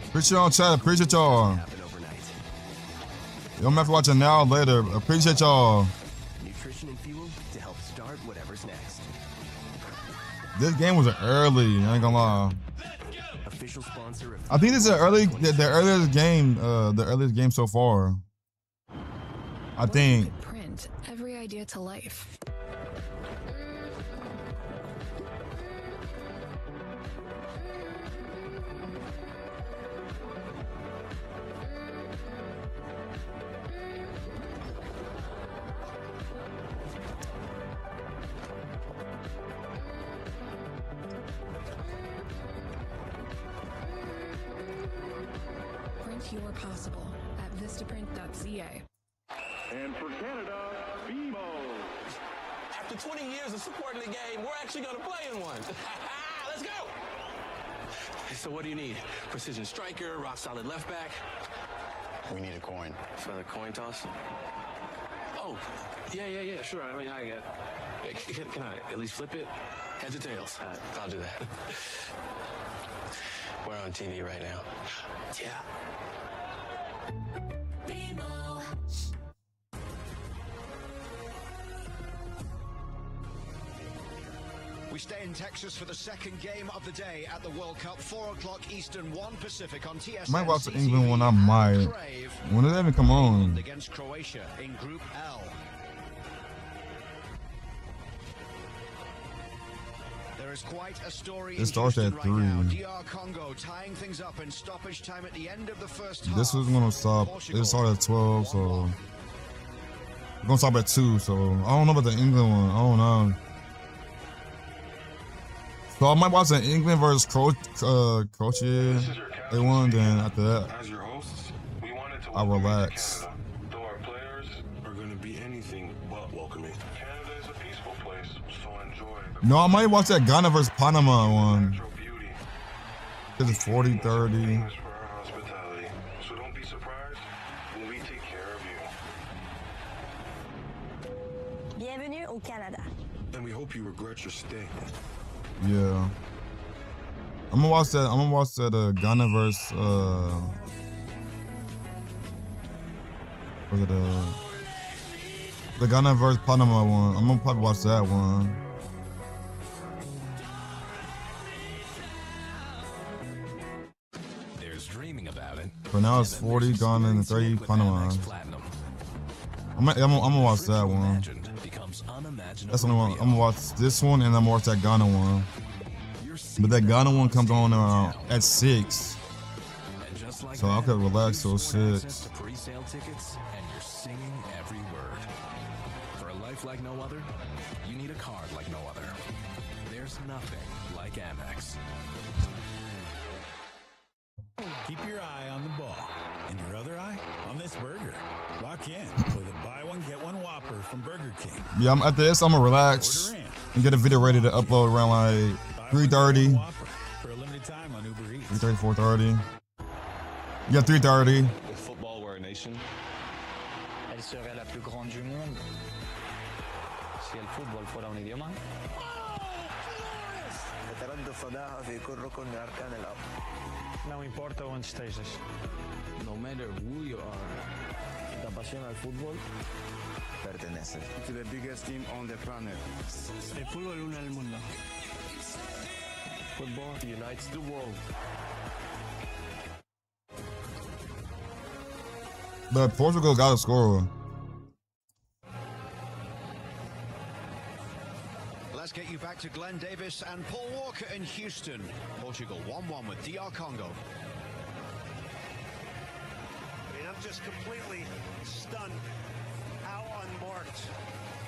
Appreciate y'all, chat. Appreciate y'all. Y'all might have to watch it now or later. Appreciate y'all. Nutrition and fuel to help start whatever's next. This game was early. I ain't gonna lie. Official sponsor of I think this is the earliest game so far. I think. Print every idea to life. Print your possible at vistaprint.ca. And for Canada, BMO. After 20 years of supporting the game, we're actually going to play in one. Let's go. So what do you need? Precision striker, rock solid left back? We need a coin. For the coin toss? Oh, yeah, sure. I mean, I get. Can I at least flip it? Heads or tails? I'll do that. We're on TV right now. Yeah. We stay in Texas for the second game of the day at the World Cup, 4 o'clock Eastern, 1 Pacific on TSN. I might watch the England one. I might. When did that even come on? Against Croatia in Group L. There is quite a story. It starts at 3. Now. DR Congo tying things up in stoppage time at the end of the first half. This was gonna stop. It started at 12, so it's gonna stop at 2. So I don't know about the England one. I don't know. So I might watch the England versus Croatia. They won. Then after that, As your hosts, we wanted to I relax. though our players are going to be anything but welcoming. Canada is a peaceful place, so enjoy. No, I might watch that Ghana versus Panama one. Because it's 40-30. For our hospitality, so don't be surprised when we take care of you. Bienvenue au Canada. And we hope you regret your stay. Yeah. I'm gonna watch that Ghana versus was it the Ghana versus Panama one. I'm gonna probably watch that one. There's dreaming about it. For now it's 40 Ghana and 30 Panama. I'm gonna watch that one. That's the only one. I'm gonna watch this one and I'm gonna watch that Ghana one. But that Ghana one comes on at 6. So I could relax till 6. Pre-sale tickets, and you're singing every word. For a life like no other, you need a card like no other. There's nothing like Amex. Keep your eye on the ball and your other eye on this burger. Lock in with a buy one get one Whopper from Burger King. Yeah, after this I'm gonna relax and get a video ready to upload around like 3:30. For a limited time on Uber Eats. 3:30, 4:30. Yeah, 3:30. The football we're a nation. Elle serait la plus grande du monde si el fútbol fuera un idioma. vandaag weer corro naar Canela. Não importa onde estejas. No matter who you are, la pasión al fútbol pertenece to the biggest team on the planet. El fútbol une al mundo. Football unites the world. But Portugal got a score. Let's get you back to Glenn Davis and Paul Walker in Houston. Portugal 1-1 with DR Congo. I mean, I'm just completely stunned how unmarked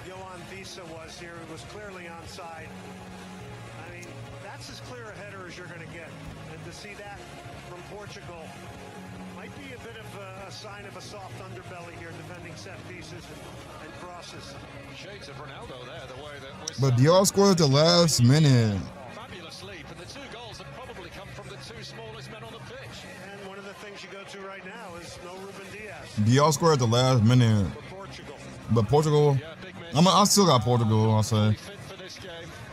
Johan Visa was here. He was clearly onside. I mean, that's as clear a header as you're going to get. And to see that from Portugal might be a bit of a sign of a soft underbelly here, defending set pieces and crosses. Shades of Ronaldo there, the way that But DR scored at the last minute. fabulous leap, and the two goals have probably come from the two smallest men on the pitch. And one of the things you go to right now is no Ruben Diaz. DR scored at the last minute. But Portugal, I still got Portugal, I'll say.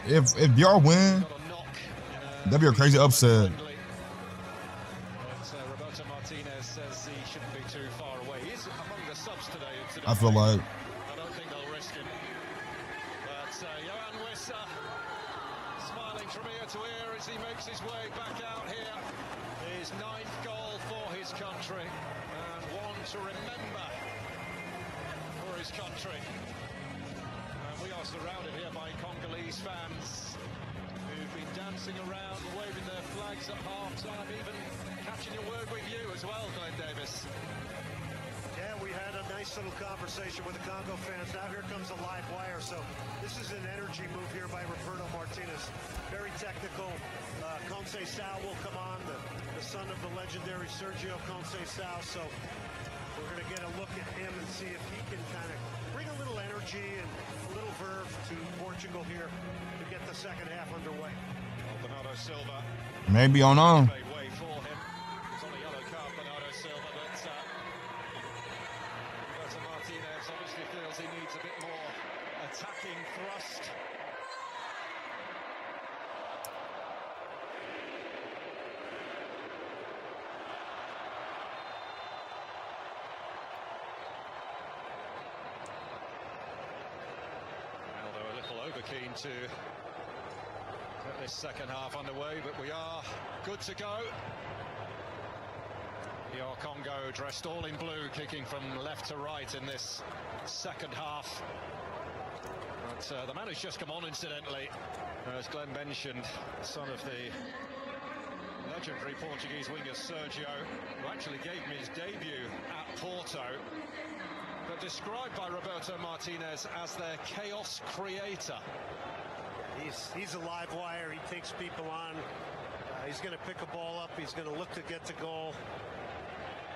If DR win, that'd be a crazy upset. Roberto Martinez says he shouldn't be too far away. He's among the subs today. I feel like. I don't think they'll risk him. But Johan Wissa smiling from ear to ear as he makes his way back out here. His 9th goal for his country and one to remember for his country. And we are surrounded here by Congolese fans who've been dancing around, waving their flags at half-time, even catching a word with you as well, Glenn Davis. Yeah, we had a nice little conversation with the Congo fans. Now here comes a live wire. So this is an energy move here by Roberto Martinez. Very technical. Conceição will come on, the son of the legendary Sergio Conceição. So we're going to get a look at him and see if he can kind of bring a little energy and a little verve to Portugal here to get the second half underway. Bernardo Silva. Maybe, I don't know. Made way for him. It's on a yellow card, Bernardo Silva, but Roberto Martinez obviously feels he needs a bit more attacking thrust. Ronaldo a little overkeen to get this second half underway, but we are good to go. DR Congo dressed all in blue, kicking from left to right in this second half. But the man who's just come on, incidentally, as Glenn mentioned, son of the legendary Portuguese winger Sergio, who actually gave him his debut at Porto, but described by Roberto Martinez as their chaos creator. He's a live wire. He takes people on. He's going to pick a ball up. He's going to look to get to goal.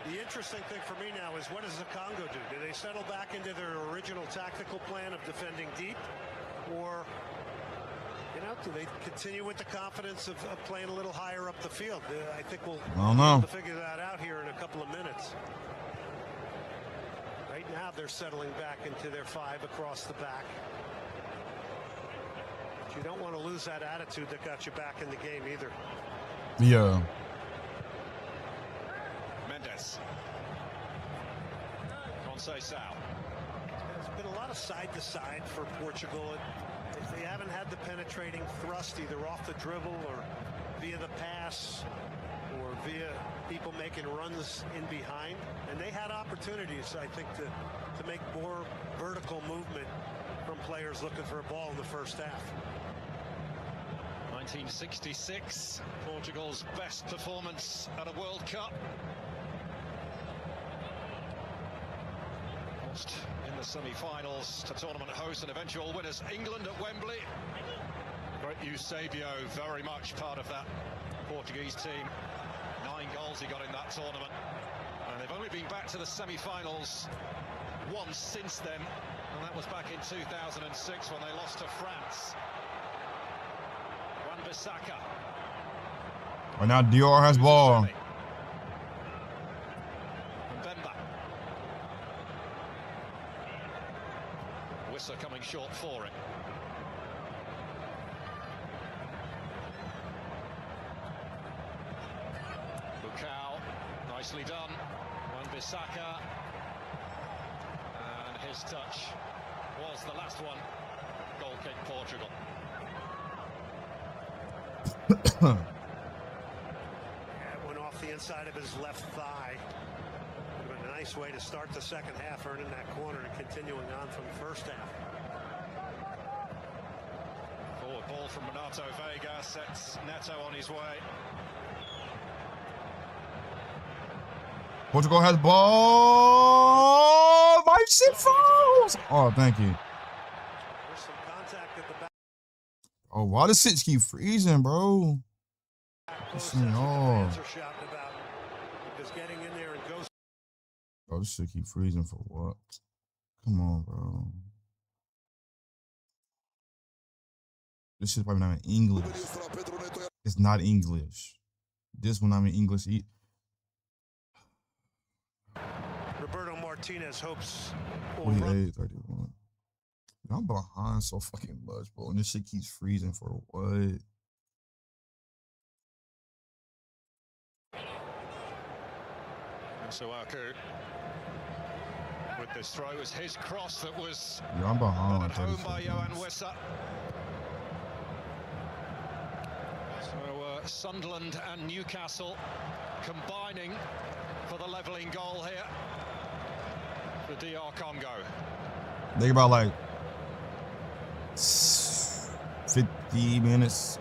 The interesting thing for me now is, what does the Congo do? Do they settle back into their original tactical plan of defending deep? Or, you know, do they continue with the confidence of playing a little higher up the field? I think we'll figure that out here in a couple of minutes. Right now they're settling back into their 5 across the back. But you don't want to lose that attitude that got you back in the game either. Yeah. Mendes. Conceição. There's been a lot of side-to-side for Portugal. They haven't had the penetrating thrust either off the dribble or via the pass or via people making runs in behind. And they had opportunities, I think, to make more vertical movement from players looking for a ball in the first half. 1966, Portugal's best performance at a World Cup. Lost in the semi-finals to tournament hosts and eventual winners England at Wembley. Great Eusebio, very much part of that Portuguese team. 9 goals he got in that tournament. And they've only been back to the semi-finals once since then, and that was back in 2006 when they lost to France. Wan-Bissaka. Right now, DR has ball. Mbemba. Wissa coming short for it. Nicely done. Wan-Bissaka. And his touch was the last one. Goal kick, Portugal. It went off the inside of his left thigh. Would have been a nice way to start the second half, earning that corner and continuing on from the first half. Forward ball from Renato Vega sets Neto on his way. Portugal has ball. My shit falls. Oh, thank you. There's some contact at the back. Oh, why does shit keep freezing, bro? This shit, oh. Because getting in there and goes. Oh, this shit keep freezing for what? Come on, bro. This shit's probably not in English. It's not English. This one I'm in English. Roberto Martinez hopes. 48, 31. I'm behind so fucking much, bro. And this shit keeps freezing for what? Suaku with this throw. It was his cross that was Yeah, I'm behind. home by Johan Wissa. So Sunderland and Newcastle combining for the levelling goal here for DR Congo. Think about like 50 minutes,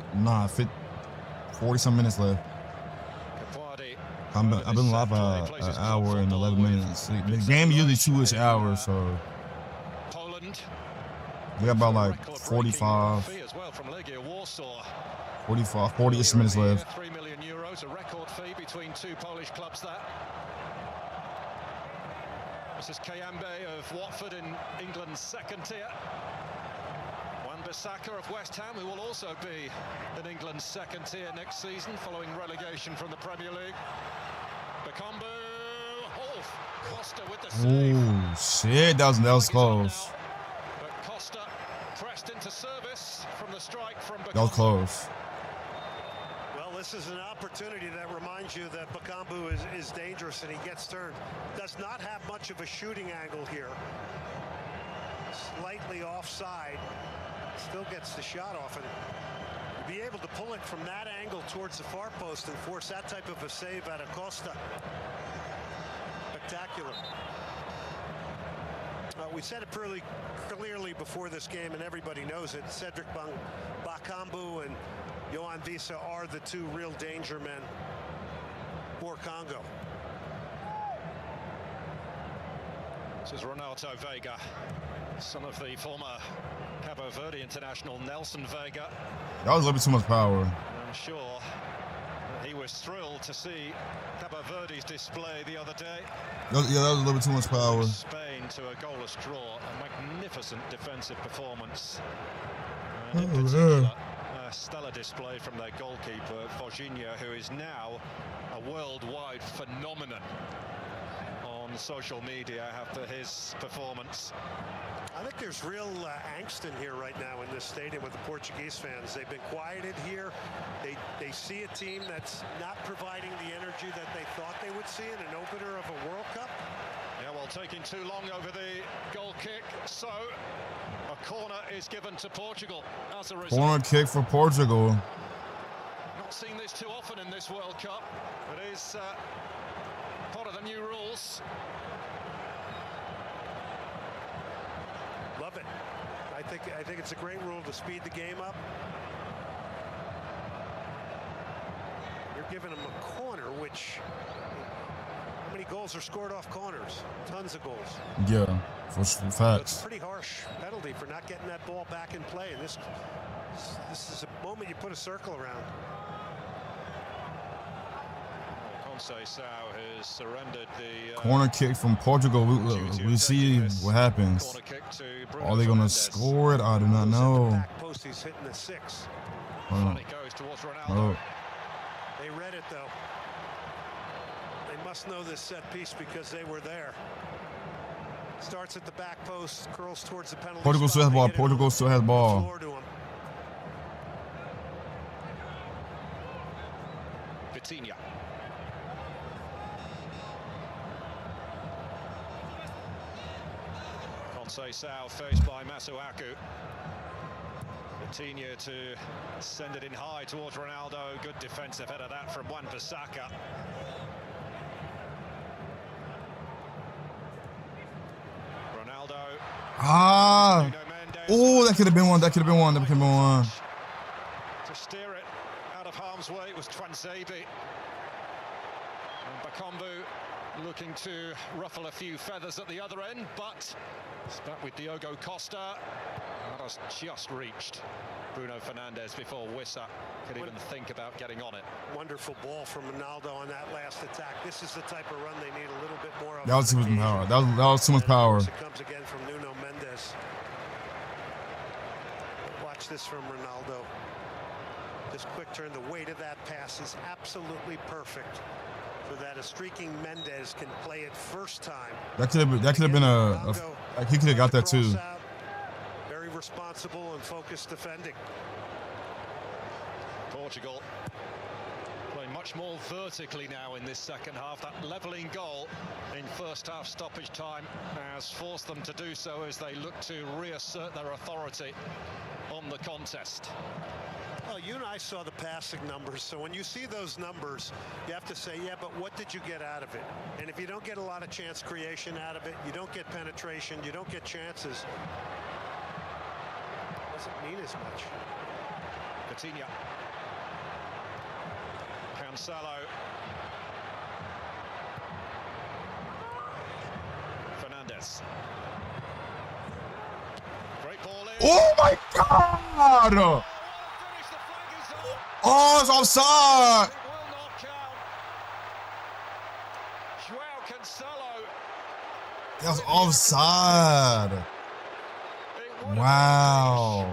40 some minutes left. I've been live an hour and 11 minutes. The game is usually 2-ish hours, so we got about like 40-ish minutes left. €3 million, a record fee between two Polish clubs there. This is Kayambe of Watford in England's second tier. Wan-Bissaka of West Ham, who will also be in England's second tier next season following relegation from the Premier League. Bakambu, Costa with the save. Oh shit, that was close. But Costa pressed into service from the strike from Bakambu. That was close. Well, this is an opportunity that reminds you that Bakambu is dangerous and he gets turned. Does not have much of a shooting angle here. Slightly offside. Still gets the shot off and be able to pull it from that angle towards the far post and force that type of a save out of Costa. Spectacular. We said it pretty clearly before this game, and everybody knows it. Cedric Bakambu and Johan Wissa are the two real danger men for Congo. This is Renato Vega, son of the former Cabo Verde international Nelson Vega. That was a little bit too much power. I'm sure that he was thrilled to see Cabo Verde's display the other day. Yeah, that was a little bit too much power. Spain to a goalless draw, a magnificent defensive performance. And in particular, a stellar display from their goalkeeper, Jorginho, who is now a worldwide phenomenon on social media after his performance. I think there's real angst in here right now in this stadium with the Portuguese fans. They've been quieted here. They see a team that's not providing the energy that they thought they would see in an opener of a World Cup. Yeah, well, taking too long over the goal kick, so a corner is given to Portugal as a result. Corner kick for Portugal. Not seen this too often in this World Cup. It is part of the new rules. Love it. I think it's a great rule to speed the game up. You're giving them a corner, which how many goals are scored off corners? Tons of goals. Yeah, for facts. So it's a pretty harsh penalty for not getting that ball back in play. And this is a moment you put a circle around. Conceição has surrendered the corner kick from Portugal. We see what happens. Are they gonna score it? I do not know. Back post, he's hitting the 6. And it goes towards Ronaldo. Oh. They read it though. They must know this set piece because they were there. Starts at the back post, curls towards the penalty. Portugal still has ball. Portugal still has ball. Vitinha. Conceição faced by Masuaku. Coutinho to send it in high towards Ronaldo. Good defensive header that from Wan-Bissaka. Ronaldo. Ah. Oh, that could have been one. That could have been one. That could have been one. To steer it out of harm's way, it was Twanzebe. And Bakambu looking to ruffle a few feathers at the other end, but it's back with Diogo Costa. That has just reached Bruno Fernandes before Wissa could even think about getting on it. Wonderful ball from Ronaldo on that last attack. This is the type of run they need a little bit more of. That was too much power. That was too much power. It comes again from Nuno Mendes. Watch this from Ronaldo. This quick turn, the weight of that pass is absolutely perfect, so that a streaking Mendes can play it first time. That could have been a he could have got that too. Very responsible and focused defending. Portugal playing much more vertically now in this second half. That levelling goal in first half stoppage time has forced them to do so as they look to reassert their authority on the contest. Well, you and I saw the passing numbers, so when you see those numbers, you have to say, yeah, but what did you get out of it? And if you don't get a lot of chance creation out of it, you don't get penetration, you don't get chances, it doesn't mean as much. Coutinho. Cancelo. Fernandes. Great ball in. Oh my God! Oh, it's offside! It will not count. João Cancelo. That was offside. Wow.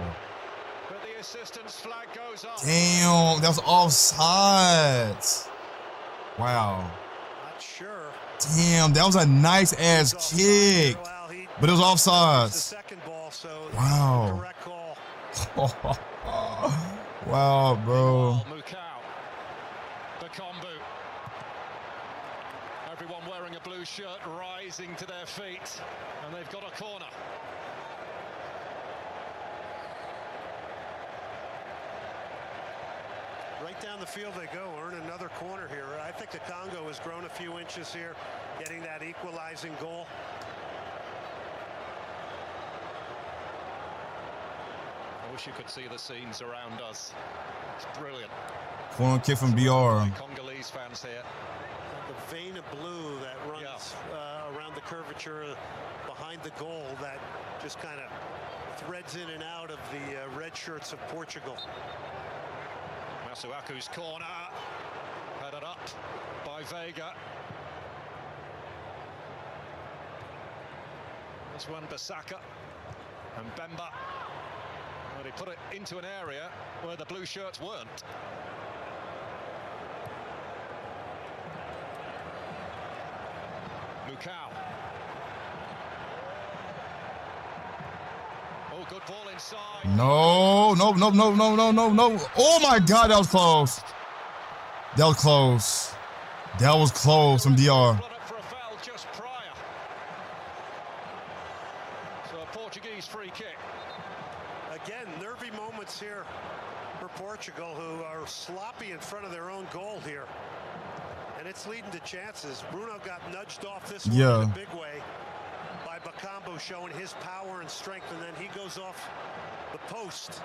But the assistant's flag goes up. Damn, that was offside. Wow. Not sure. Damn, that was a nice ass kick. But it was offside. Wow. Correct call. Wow, bro. Bakambu. Everyone wearing a blue shirt rising to their feet, and they've got a corner. Right down the field they go, earn another corner here. I think the Congo has grown a few inches here, getting that equalizing goal. I wish you could see the scenes around us. It's brilliant. Corner kick from BR. Congolese fans here. The vein of blue that runs around the curvature behind the goal that just kind of threads in and out of the red shirts of Portugal. Masuaku's corner. Headed up by Vega. There's Wan-Bissaka and Bemba. But he put it into an area where the blue shirts weren't. Mukau. Oh, good ball inside. No. Oh my God, that was close. That was close. That was close from DR. For a foul just prior. So a Portuguese free kick. Again, nervy moments here for Portugal, who are sloppy in front of their own goal here. And it's leading to chances. Bruno got nudged off this one in a big way by Bakambu, showing his power and strength, and then he goes off the post.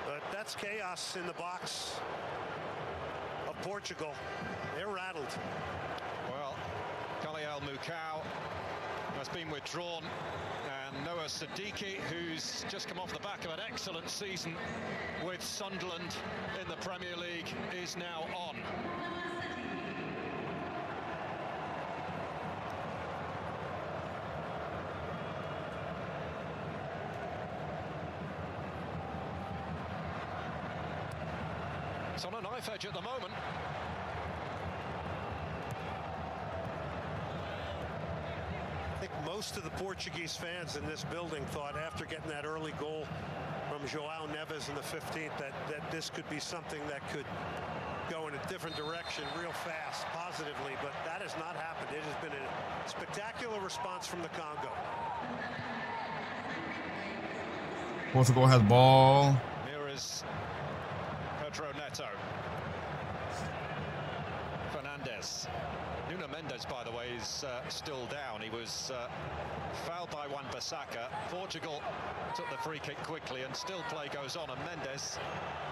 But that's chaos in the box of Portugal. They're rattled. Well, Kaliel Mukau has been withdrawn. And Noah Siddiqui, who's just come off the back of an excellent season with Sunderland in the Premier League, is now on. It's on a knife edge at the moment. I think most of the Portuguese fans in this building thought after getting that early goal from João Neves in the 15th that this could be something that could go in a different direction real fast, positively, but that has not happened. It has been a spectacular response from the Congo. Portugal has ball. Mirrors Pedro Neto. Fernandes. Nuno Mendes, by the way, is still down. He was fouled by Wan-Bissaka. Portugal took the free kick quickly, and still play goes on, and Mendes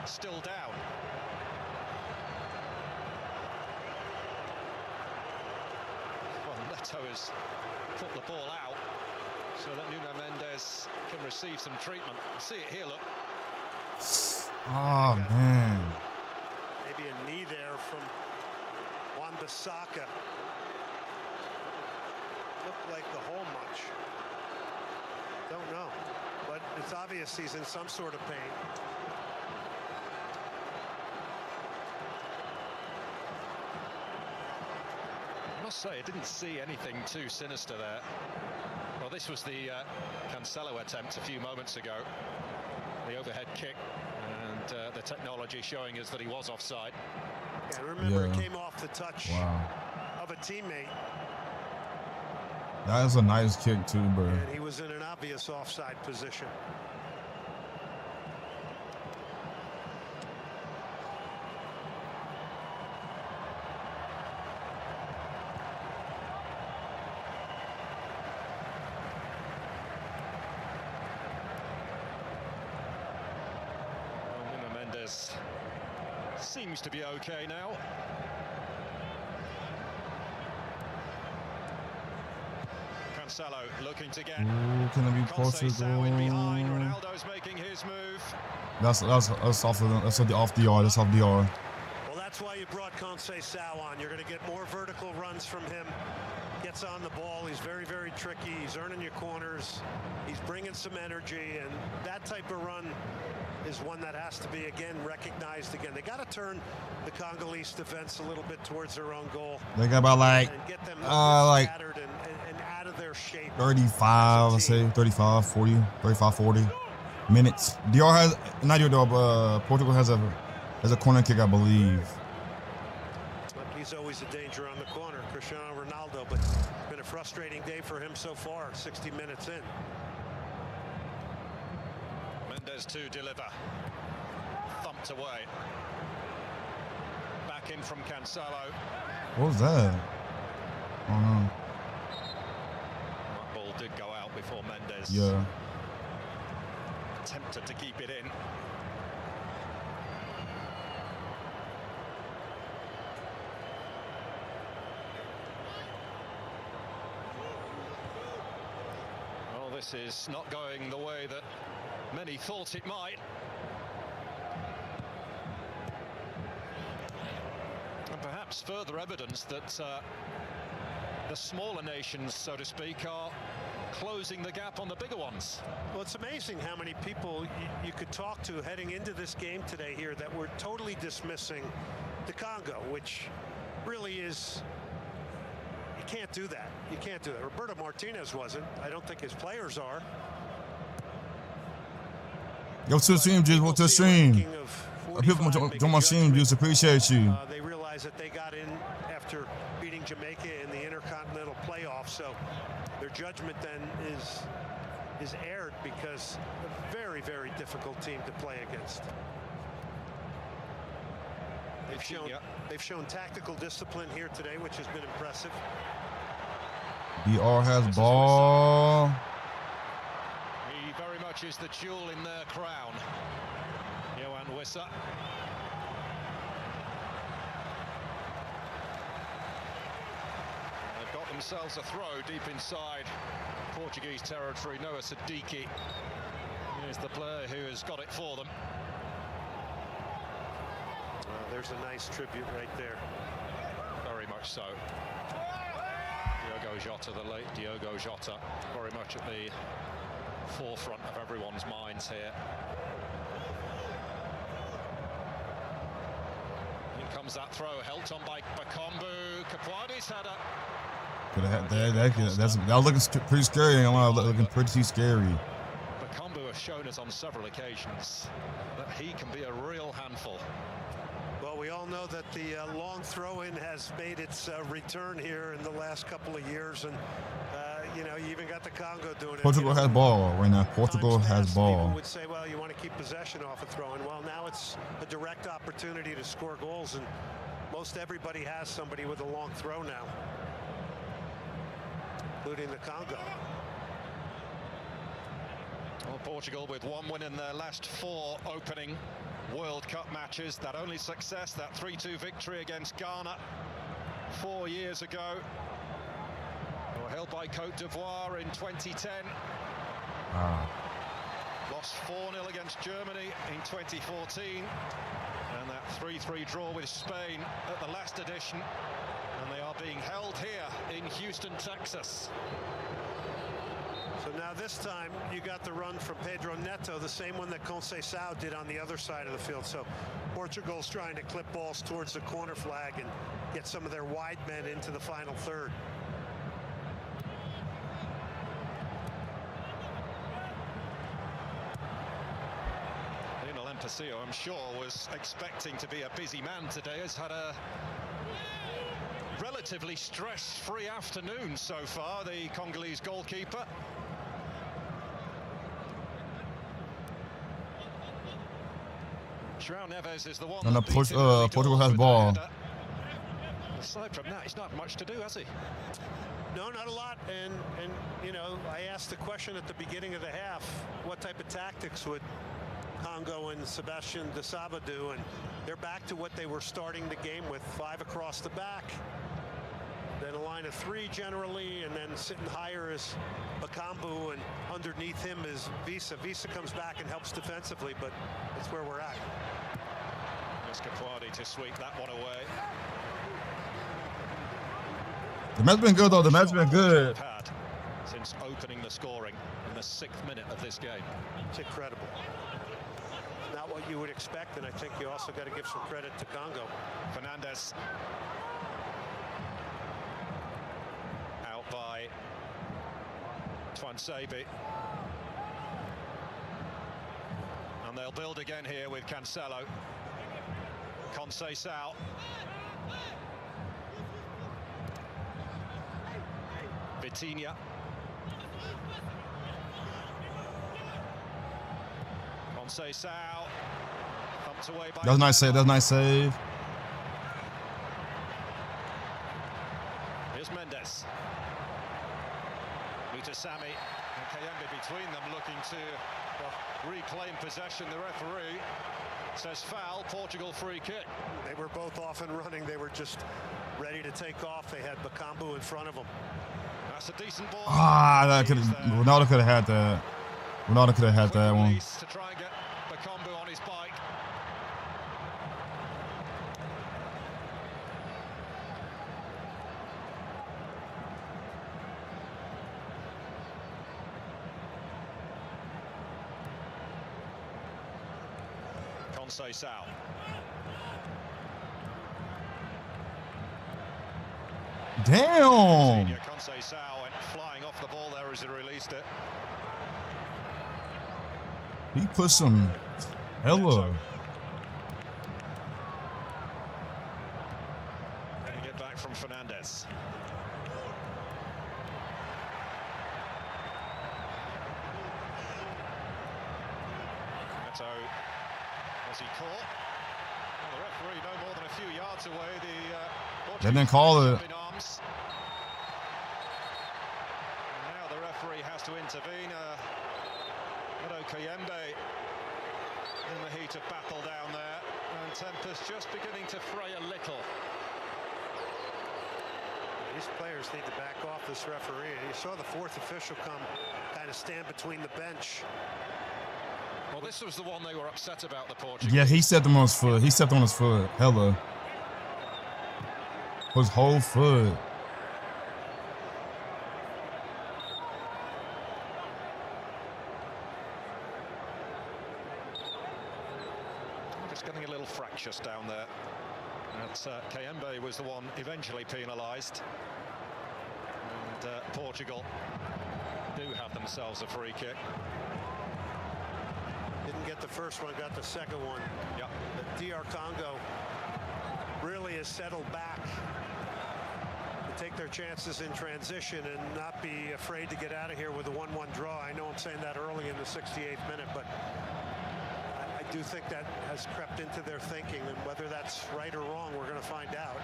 still down. Well, Neto has put the ball out so that Nuno Mendes can receive some treatment. See it here, look. Oh, man. Maybe a knee there from Wan-Bissaka. Looked like the hole much. Don't know. But it's obvious he's in some sort of pain. I must say, I didn't see anything too sinister there. Well, this was the Cancelo attempt a few moments ago. The overhead kick, and the technology showing us that he was offside. Yeah, remember, it came off the touch of a teammate. That is a nice kick too, bro. And he was in an obvious offside position. Well, Nuno Mendes seems to be okay now. Cancelo looking to get. Ooh, can it be Portugal? Behind. Ronaldo's making his move. That's off of that's off DR. That's off DR. Well, that's why you brought Conceição on. You're going to get more vertical runs from him. Gets on the ball. He's very, very tricky. He's earning your corners. He's bringing some energy, and that type of run is one that has to be, again, recognized again. They got to turn the Congolese defense a little bit towards their own goal. They got about like scattered and out of their shape. 35, let's say 35, 40, 35, 40 minutes. DR has not your dog. Portugal has a corner kick, I believe. But he's always a danger on the corner, Cristiano Ronaldo. But it's been a frustrating day for him so far. 60 minutes in. Mendes to deliver. Thumped away. Back in from Cancelo. What was that? Oh no. That ball did go out before Mendes. Yeah. Attempted to keep it in. Well, this is not going the way that many thought it might. And perhaps further evidence that the smaller nations, so to speak, are closing the gap on the bigger ones. Well, it's amazing how many people you could talk to heading into this game today here that were totally dismissing the Congo, which really is, you can't do that. You can't do that. Roberto Martinez wasn't. I don't think his players are. Go to the stream, Juice. Go to the stream. People join my stream, Juice. Appreciate you. They realize that they got in after beating Jamaica in the Intercontinental Playoffs, so their judgment then is aired because a very, very difficult team to play against. They've shown tactical discipline here today, which has been impressive. DR has ball. He very much is the jewel in their crown. Johan Wissa. They've got themselves a throw deep inside Portuguese territory. Noah Sadiki is the player who has got it for them. There's a nice tribute right there. Very much so. Diogo Jota, the late Diogo Jota, very much at the forefront of everyone's minds here. In comes that throw, helped on by Bakombu. Kapwadi's header. That was looking pretty scary. Looking pretty scary. Bakombu has shown us on several occasions that he can be a real handful. Well, we all know that the long throw-in has made its return here in the last couple of years, and You know, you even got the Congo doing it. Portugal has ball right now. Portugal has People ball. would say, well, you want to keep possession off of throwing. Well, now it's a direct opportunity to score goals, and most everybody has somebody with a long throw now, including the Congo. Well, Portugal with one win in their last 4 opening World Cup matches. That only success, that 3-2 victory against Ghana 4 years ago. They were held by Cote d'Ivoire in 2010. Lost 4-0 against Germany in 2014. And that 3-3 draw with Spain at the last edition. And they are being held here in Houston, Texas. So now this time you got the run from Pedro Neto, the same one that Conceição did on the other side of the field. So Portugal's trying to clip balls towards the corner flag and get some of their wide men into the final third. Pasio, I'm sure, was expecting to be a busy man today. Has had a relatively stress-free afternoon so far, the Congolese goalkeeper. João Neves is the one. And Portugal has ball. Aside from that, he's not much to do, has he? No, not a lot. And you know, I asked the question at the beginning of the half, what type of tactics would Congo and Sebastian de Saba do, and they're back to what they were starting the game with: 5 across the back, then a line of 3 generally, and then sitting higher is Bakambu, and underneath him is Visa. Visa comes back and helps defensively, but that's where we're at. Escapuadi to sweep that one away. The match's been good though. The match's been good. Since opening the scoring in the 6th minute of this game. It's incredible. Not what you would expect, and I think you also got to give some credit to Congo. Fernandez out by Twansebi, and they'll build again here with Cancelo. Conceição. Vitinha. Conceição. Thumped away by. That was a nice save. That was a nice save. Here's Mendes. Peter Sami and Kayembe between them, looking to reclaim possession. The referee says foul. Portugal free kick. They were both off and running. They were just ready to take off. They had Bakambu in front of them. That's a decent ball. That could Ronaldo could have had that. Ronaldo could have had that one. To try and get Bakambu on his bike. Conceição. Damn. Conceição went flying off the ball there as he released it. He put some hella. Can you get back from Fernandez? Neto, was he caught? Well, the referee no more than a few yards away. They didn't call it. Now the referee has to intervene. Kayembe in the heat of battle down there, and tempers just beginning to fray a little. These players need to back off this referee. You saw the 4th official come kind of stand between the bench. Well, this was the one they were upset about, the Portuguese. Yeah, he stepped him on his foot. He stepped on his foot. Hella. His whole foot. Getting a little fractious down there. Kayembe was the one eventually penalised. And Portugal do have themselves a free kick. Didn't get the first one, got the second one. Yep. The DR Congo really has settled back. take their chances in transition and not be afraid to get out of here with a 1-1 draw. I know I'm saying that early in the 68th minute, but I do think that has crept into their thinking, and whether that's right or wrong, we're going to find out.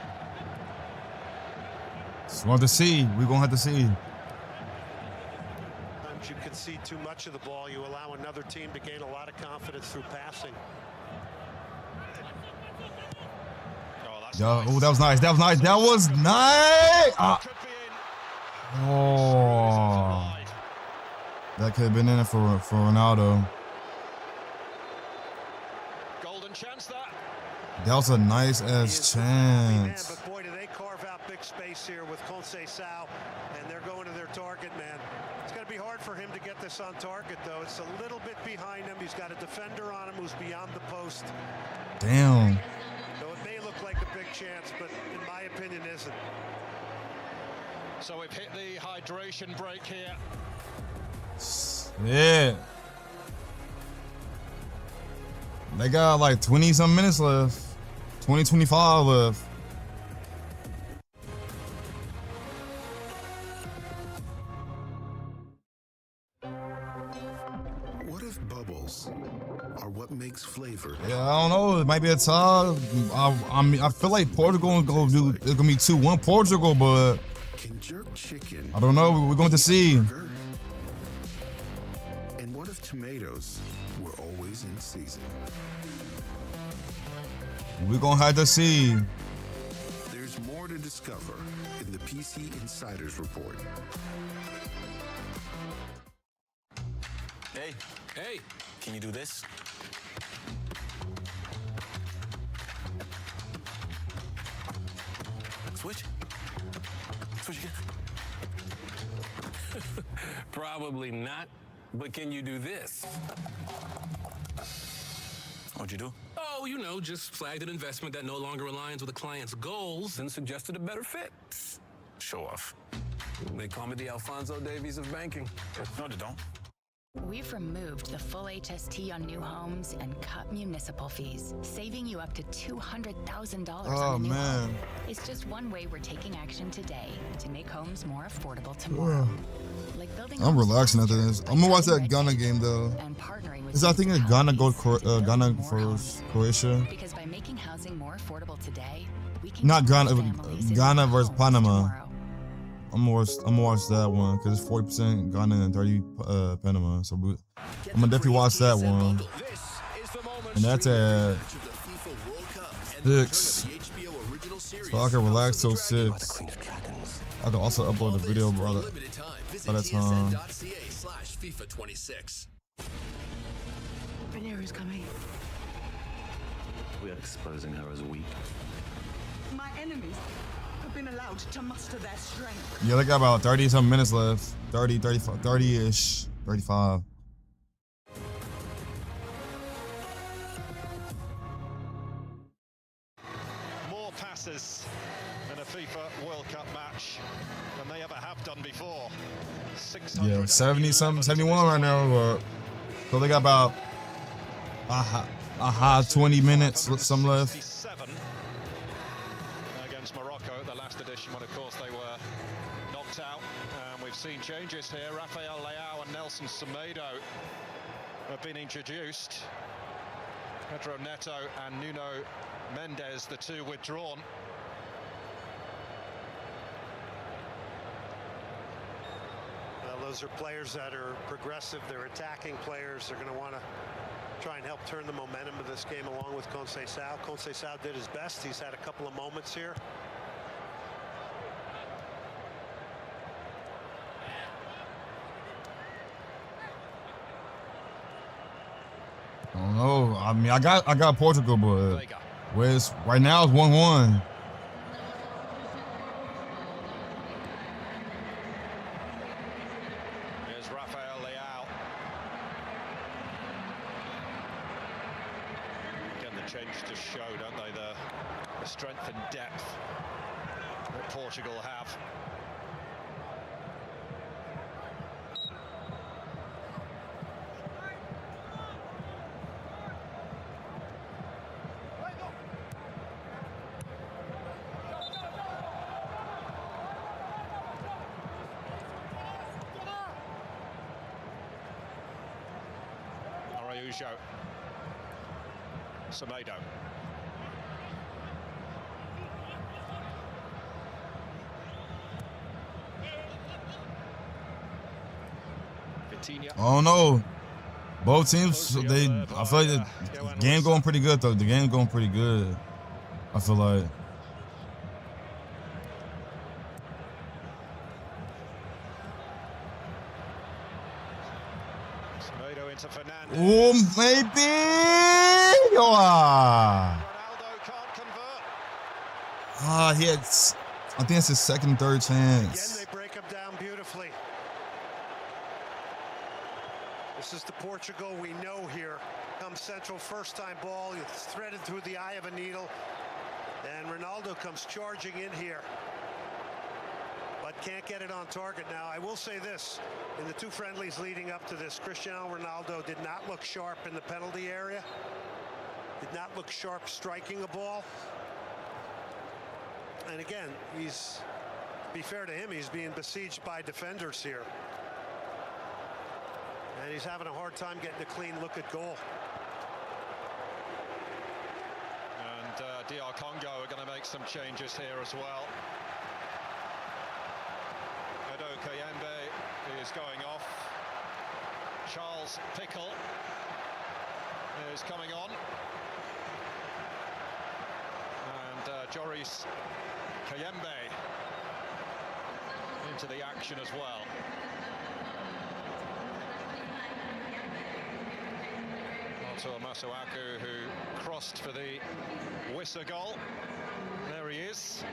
Just want to see. We're going to have to see. Sometimes you concede too much of the ball. You allow another team to gain a lot of confidence through passing. Oh, that was nice. That was nice. That was nice. Oh, that could have been in it for Ronaldo. Golden chance that. That was a nice ass chance. But boy, do they carve out big space here with Conceição, and they're going to their target man. It's going to be hard for him to get this on target, though. It's a little bit behind him. He's got a defender on him who's beyond the post. Damn. Like a big chance, but in my opinion isn't. So we've hit the hydration break here. Yeah. They got like 20-some minutes left. 25 left. What if bubbles are what makes flavor? Yeah, I don't know. It might be a tie. I feel like Portugal it's gonna be 2-1 Portugal, but Can jerk chicken? I don't know. We're going to see. And what if tomatoes were always in season? We're gonna have to see. There's more to discover in the PC Insiders Report. Hey, can you do this? Switch again. Probably not, but can you do this? What'd you do? Oh, you know, just flagged an investment that no longer aligns with a client's goals and suggested a better fit. Show off. They call me the Alfonso Davies of banking. No, they don't. We've removed the full HST on new homes and cut municipal fees, saving you up to $200,000 on a new home. It's just one way we're taking action today to make homes more affordable tomorrow. Like building I'm relaxing after this. I'm gonna watch that Ghana game though. Is I think Ghana versus Croatia. Because by making housing more affordable today, we can not Ghana versus Panama. I'm gonna watch that one because it's 40% Ghana and 30 Panama. So I'm gonna definitely watch that one. And that's at 6. So I can relax till 6. I can also upload the video by that time. Rhaenyra's coming. We are exposing her as weak. My enemies have been allowed to muster their strength. Yeah, they got about 30-some minutes left. 30-ish. 35. More passes in a FIFA World Cup match than they ever have done before. Yeah, 70-something, 71 right now. So they got about a high 20 minutes, some left. Against Morocco, the last edition, when of course they were knocked out. And we've seen changes here. Rafael Leao and Nelson Semedo have been introduced. Pedro Neto and Nuno Mendes, the two withdrawn. Well, those are players that are progressive. They're attacking players. They're going to want to try and help turn the momentum of this game along with Conceição. Conceição did his best. He's had a couple of moments here. I don't know. I mean, I got Portugal, but right now it's 1-1. Here's Rafael Leao. Again, the changes just show, don't they, the strength and depth that Portugal have. Araujo. Semedo. I don't know. Both teams, I feel like the game going pretty good though. The game going pretty good. I feel like. Semedo into Fernandez. Oh, maybe. He had, I think it's his second and third chance. Again, they break him down beautifully. This is the Portugal we know here. Comes central, first-time ball. It's threaded through the eye of a needle. And Ronaldo comes charging in here. But can't get it on target now. I will say this. In the two friendlies leading up to this, Cristiano Ronaldo did not look sharp in the penalty area. Did not look sharp striking a ball. And again, to be fair to him, he's being besieged by defenders here. And he's having a hard time getting a clean look at goal. And DR Congo are going to make some changes here as well. Edo Kayembe is going off. Charles Pickle is coming on. And Joris Kayembe into the action as well. Masuaku, who crossed for the Wissa goal. There he is,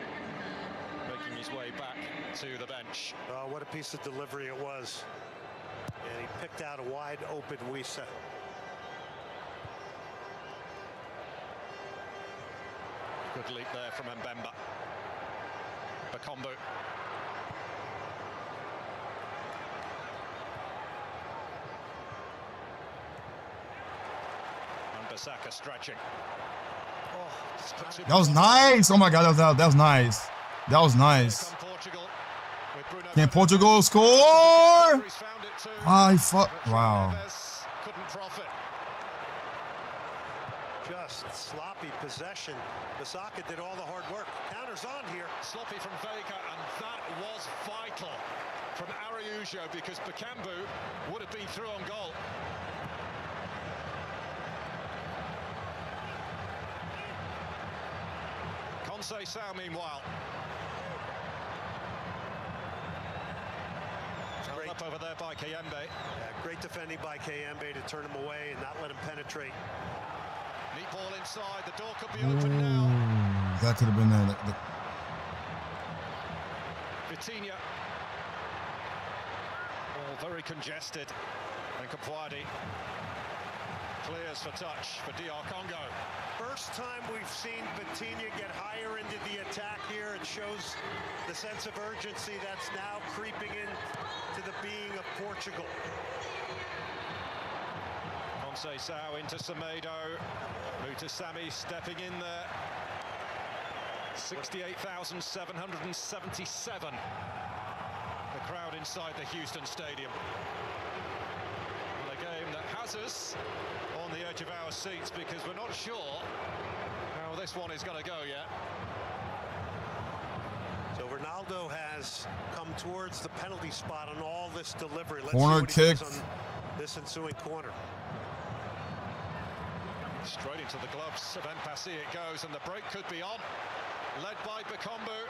making his way back to the bench. Oh, what a piece of delivery it was. And he picked out a wide open Wissa. Good leap there from Mbemba. Bakombu. Saka stretching. That was nice. Oh my God, that was nice. That was nice. Can Portugal score? I fuck. Wow. Couldn't profit. Just sloppy possession. Saka did all the hard work. Counters on here. Sloppy from Vega, and that was vital from Araujo because Bakambu would have been through on goal. Sao, meanwhile, held up over there by Kayembe. Great defending by Kayembe to turn him away and not let him penetrate. Neat ball inside. The door could be open now. That could have been there. Vitinha. All very congested. And Kapwadi clears for touch for DR Congo. First time we've seen Vitinha get higher into the attack here. It shows the sense of urgency that's now creeping in to the being of Portugal. Sao into Semedo. Mutasami stepping in there. 68,777. The crowd inside the Houston Stadium. A game that has us on the edge of our seats because we're not sure how this one is going to go yet. So Ronaldo has come towards the penalty spot on all this delivery. Let's corner see what kick. he does on this ensuing corner. Straight into the gloves of Mpassi it goes, and the break could be on. Led by Bakombu.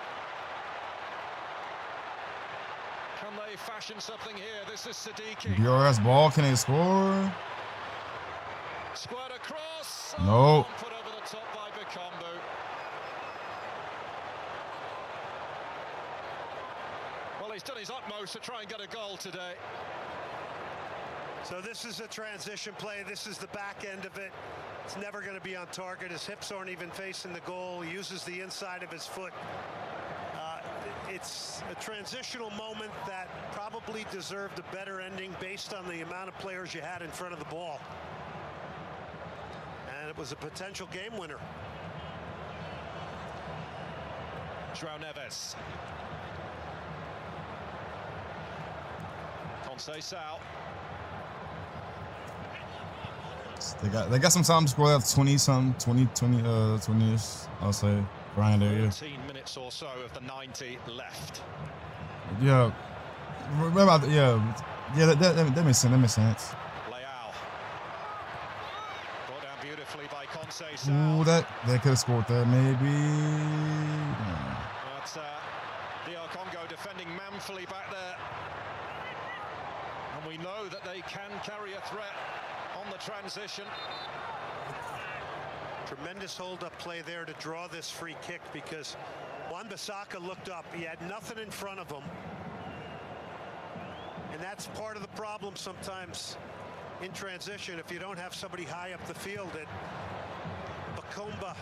Can they fashion something here? This is Siddiqui. DRS ball, can they score? Squared across. No. Put over the top by Bakombu. Well, he's done his utmost to try and get a goal today. So this is a transition play. This is the back end of it. It's never going to be on target. His hips aren't even facing the goal. He uses the inside of his foot. It's a transitional moment that probably deserved a better ending based on the amount of players you had in front of the ball. And it was a potential game winner. João Neves. Sao. They got some time to score that 20-ish, I'll say. Around there, yeah. 13 minutes or so of the 90 left. Yeah. Yeah, that makes sense. That makes sense. Leao. Brought down beautifully by Conceição. Ooh, they could have scored that maybe. But DR Congo defending manfully back there. And we know that they can carry a threat on the transition. Tremendous hold-up play there to draw this free kick because Wan-Bissaka looked up. He had nothing in front of him. And that's part of the problem sometimes in transition. If you don't have somebody high up the field, Bakomba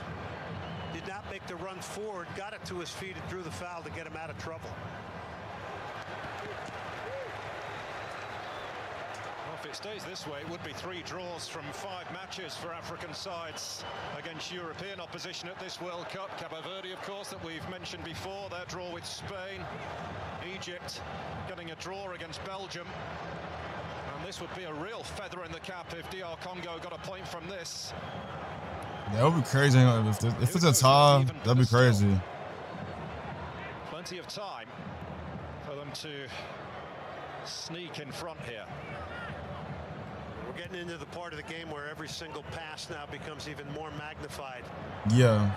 did not make the run forward, got it to his feet and drew the foul to get him out of trouble. If it stays this way, it would be 3 draws from 5 matches for African sides against European opposition at this World Cup. Cabo Verde, of course, that we've mentioned before, their draw with Spain. Egypt getting a draw against Belgium. And this would be a real feather in the cap if DR Congo got a point from this. That would be crazy. If it's a tie, that'd be crazy. Plenty of time for them to sneak in front here. We're getting into the part of the game where every single pass now becomes even more magnified. Yeah.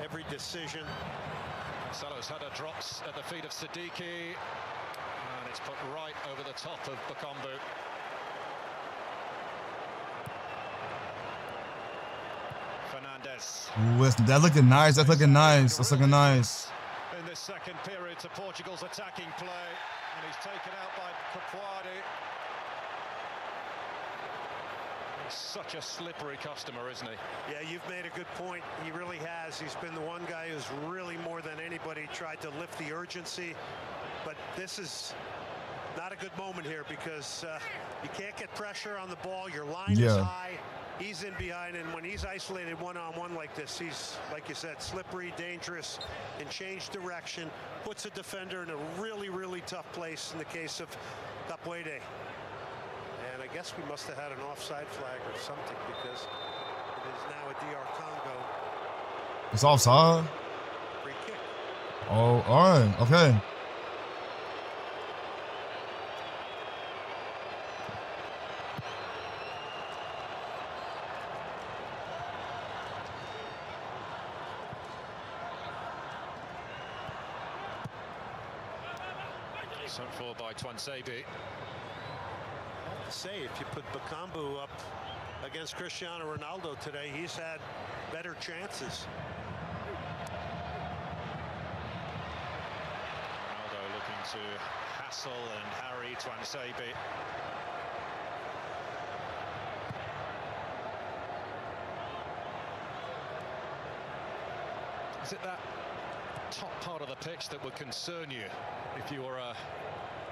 Every decision. Salah's had a drops at the feet of Siddiqui. And it's put right over the top of Bakombu. Fernandez. Ooh, that's looking nice. That's looking nice. That's looking nice. In this second period to Portugal's attacking play. And he's taken out by Capuadi. He's such a slippery customer, isn't he? Yeah, you've made a good point. He really has. He's been the one guy who's really more than anybody tried to lift the urgency. But this is not a good moment here because you can't get pressure on the ball. Your line is high. He's in behind, and when he's isolated one-on-one like this, he's, like you said, slippery, dangerous, and change direction. Puts a defender in a really, really tough place in the case of Capuadi. And I guess we must have had an offside flag or something because it is now a DR Congo. It's offside? Free kick. Oh, all right. Okay. Sent for by Twansebi. Say, if you put Bakombu up against Cristiano Ronaldo today, he's had better chances. Ronaldo looking to hassle and harry Twansebi. Is it that top part of the pitch that would concern you if you were a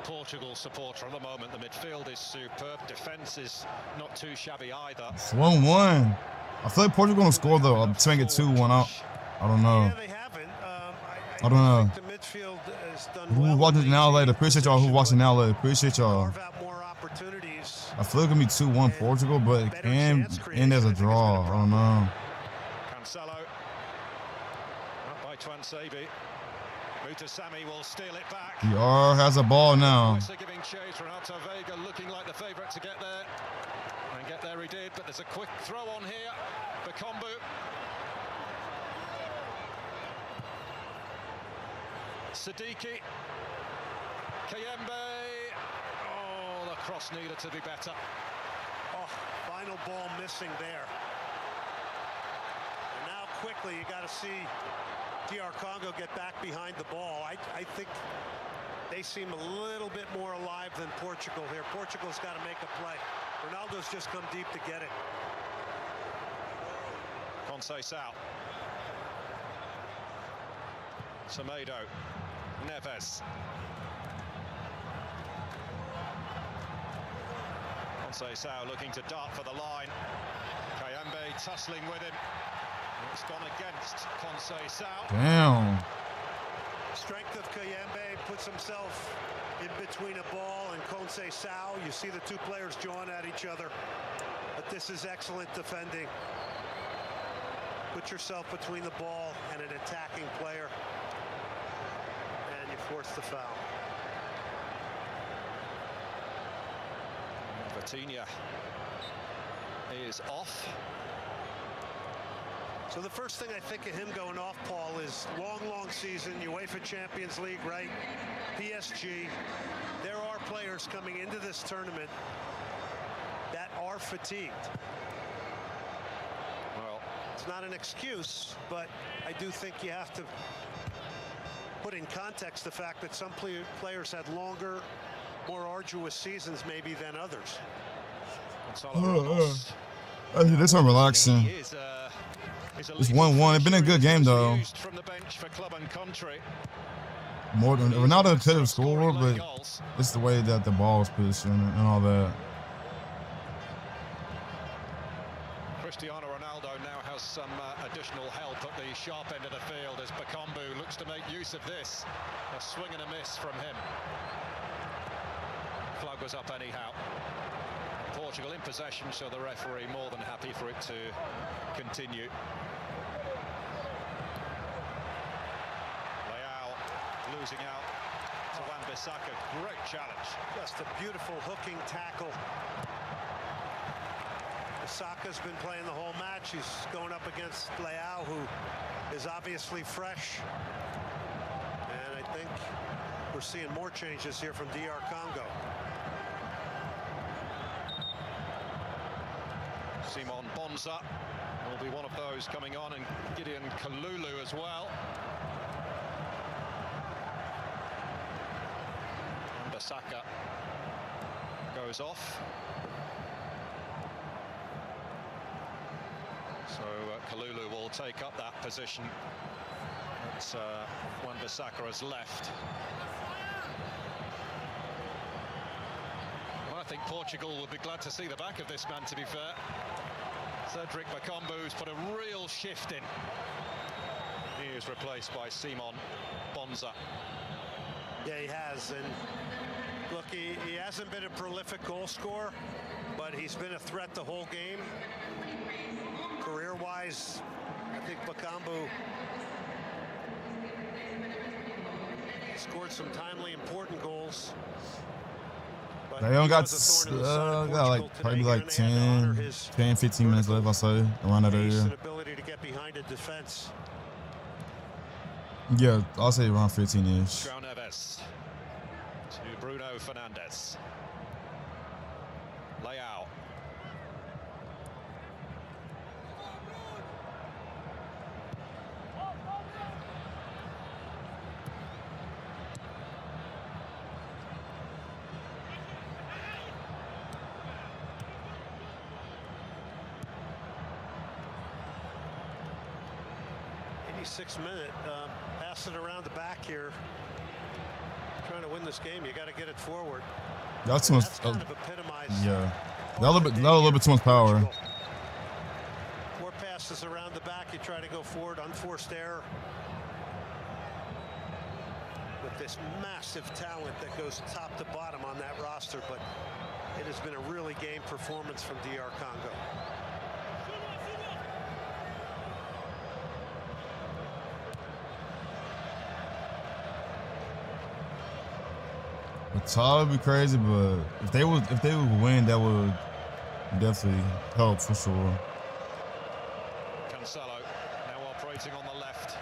Portugal supporter at the moment? The midfield is superb. Defense is not too shabby either. It's 1-1. I feel like Portugal gonna score though. I'm saying it 2-1 out. I don't know. Yeah, they haven't. I don't know. The midfield has done Who's watching now later? Appreciate y'all. Who's watching now later? Appreciate y'all. carve out more opportunities. I feel like it's gonna be 2-1 Portugal, but it can end as a draw. I don't know. Cancelo. Up by Twansebi. Mutasami will steal it back. DR has a ball now. Giving chase. Renato Vega looking like the favourite to get there. And get there he did, but there's a quick throw on here. Bakombu. Siddiqui. Kayembe. Oh, the cross needed to be better. Oh, final ball missing there. And now quickly you got to see DR Congo get back behind the ball. I think they seem a little bit more alive than Portugal here. Portugal's got to make a play. Ronaldo's just come deep to get it. Conceição. Semedo. Neves. Conceição looking to dart for the line. Kayembe tussling with him. It's gone against Conceição. Damn. strength of Kayembe, puts himself in between a ball and Conceição. You see the two players jawing at each other. But this is excellent defending. Put yourself between the ball and an attacking player, and you force the foul. Vitinha is off. So the first thing I think of him going off, Paul, is long season, UEFA Champions League, right? PSG. There are players coming into this tournament that are fatigued. Well, it's not an excuse, but I do think you have to put in context the fact that some players had longer, more arduous seasons maybe than others. This one relaxing. It's 1-1. It's been a good game though. More than Ronaldo could have scored, but it's the way that the ball was positioned and all that. Cristiano Ronaldo now has some additional help at the sharp end of the field as Bakambu looks to make use of this. A swing and a miss from him. Flag was up anyhow. Portugal in possession, so the referee more than happy for it to continue. Leao losing out to Wan-Bissaka. Great challenge. Just a beautiful hooking tackle. Bissaka's been playing the whole match. He's going up against Leao, who is obviously fresh. And I think we're seeing more changes here from DR Congo. Simon Bonza will be one of those coming on, and Gideon Kalulu as well. Wan-Bissaka goes off. So Kalulu will take up that position that Wan-Bissaka has left. I think Portugal will be glad to see the back of this man, to be fair. Cedric Bakambu's put a real shift in. He is replaced by Simon Bonza. Yeah, he has. And look, he hasn't been a prolific goal scorer, but he's been a threat the whole game. Career-wise, I think Bakambu scored some timely, important goals. They only got like probably like 10, 15 minutes left, I'll say, around that area. Ability to get behind a defense. Yeah, I'll say around 15-ish. João Neves to Bruno Fernandes. Leao. Minute, pass it around the back here. Trying to win this game, you got to get it forward. That's too much. Kind of epitomized. Yeah, that a little bit too much power. 4 passes around the back, you try to go forward, unforced error. With this massive talent that goes top to bottom on that roster, but it has been a really game performance from DR Congo. The tie would be crazy, but if they would win, that would definitely help for sure. Cancelo now operating on the left.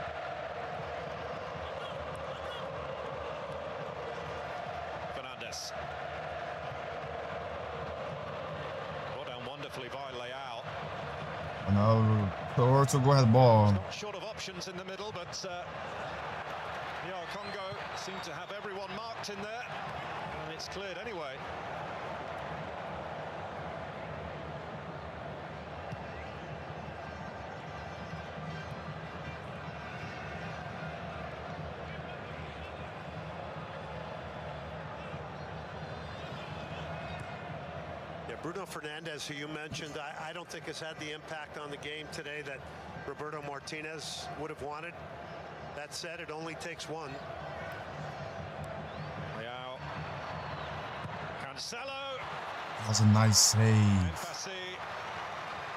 Fernandes. Brought down wonderfully by Leao. And now Portugal has the ball. Not short of options in the middle, but DR Congo seem to have everyone marked in there. And it's cleared anyway. Yeah, Bruno Fernandes, who you mentioned, I don't think has had the impact on the game today that Roberto Martinez would have wanted. That said, it only takes one. Now, Cancelo. That was a nice save.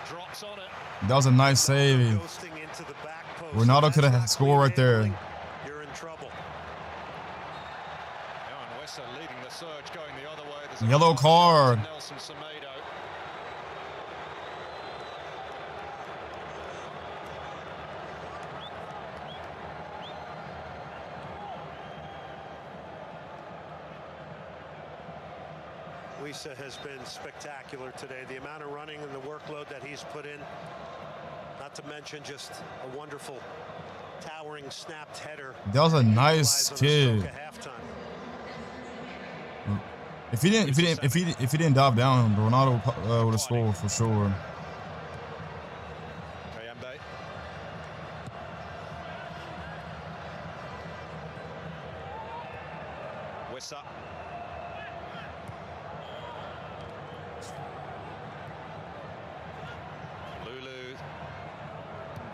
Drops on it. That was a nice save. Ronaldo could have scored right there. You're in trouble. And Wissa leading the surge, going the other way. Yellow card. Nelson Semedo. Wissa has been spectacular today. The amount of running and the workload that he's put in, not to mention just a wonderful towering snapped header. That was a nice kid. If he didn't dive down, Ronaldo would have scored for sure. Wissa. Lulu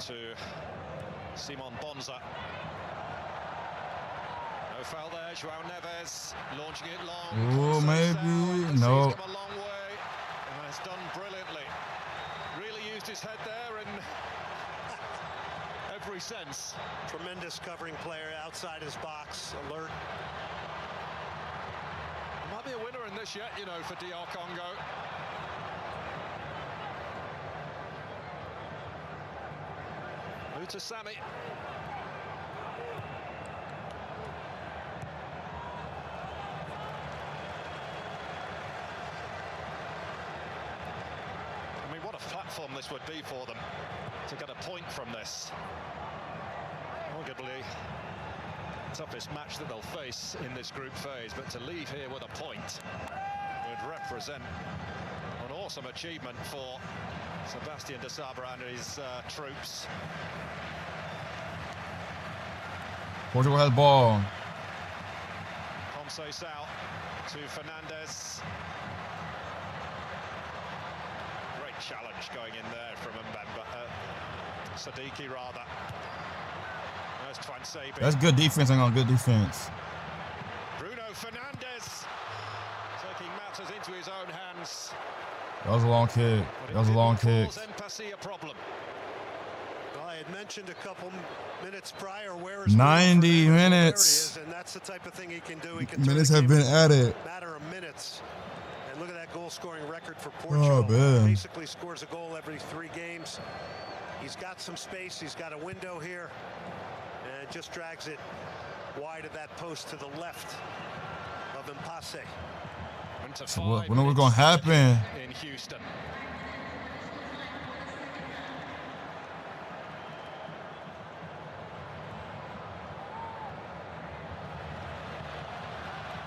to Simon Bonza. No foul there. João Neves launching it long. Oh, maybe. No. Come a long way and has done brilliantly. Really used his head there in every sense. Tremendous covering player outside his box, alert. Might be a winner in this yet, you know, for DR Congo. To Sammy. I mean, what a platform this would be for them to get a point from this. Arguably toughest match that they'll face in this group phase, but to leave here with a point would represent an awesome achievement for Sebastian de Sabra and his troops. Portugal has ball. Conceição to Fernandes. Great challenge going in there from Mbemba. Sadiki rather. There's Twansebi. That's good defense on good defense. Bruno Fernandes taking matters into his own hands. That was a long kick. That was a long kick. A problem. Well, I had mentioned a couple minutes prior where 90 minutes. And that's the type of thing he can do. He can minutes have been added. Matter of minutes. And look at that goal-scoring record for Portugal. Oh, man. Basically scores a goal every 3 games. He's got some space. He's got a window here, and just drags it wide of that post to the left of Mpasse. So what was going to happen? In Houston.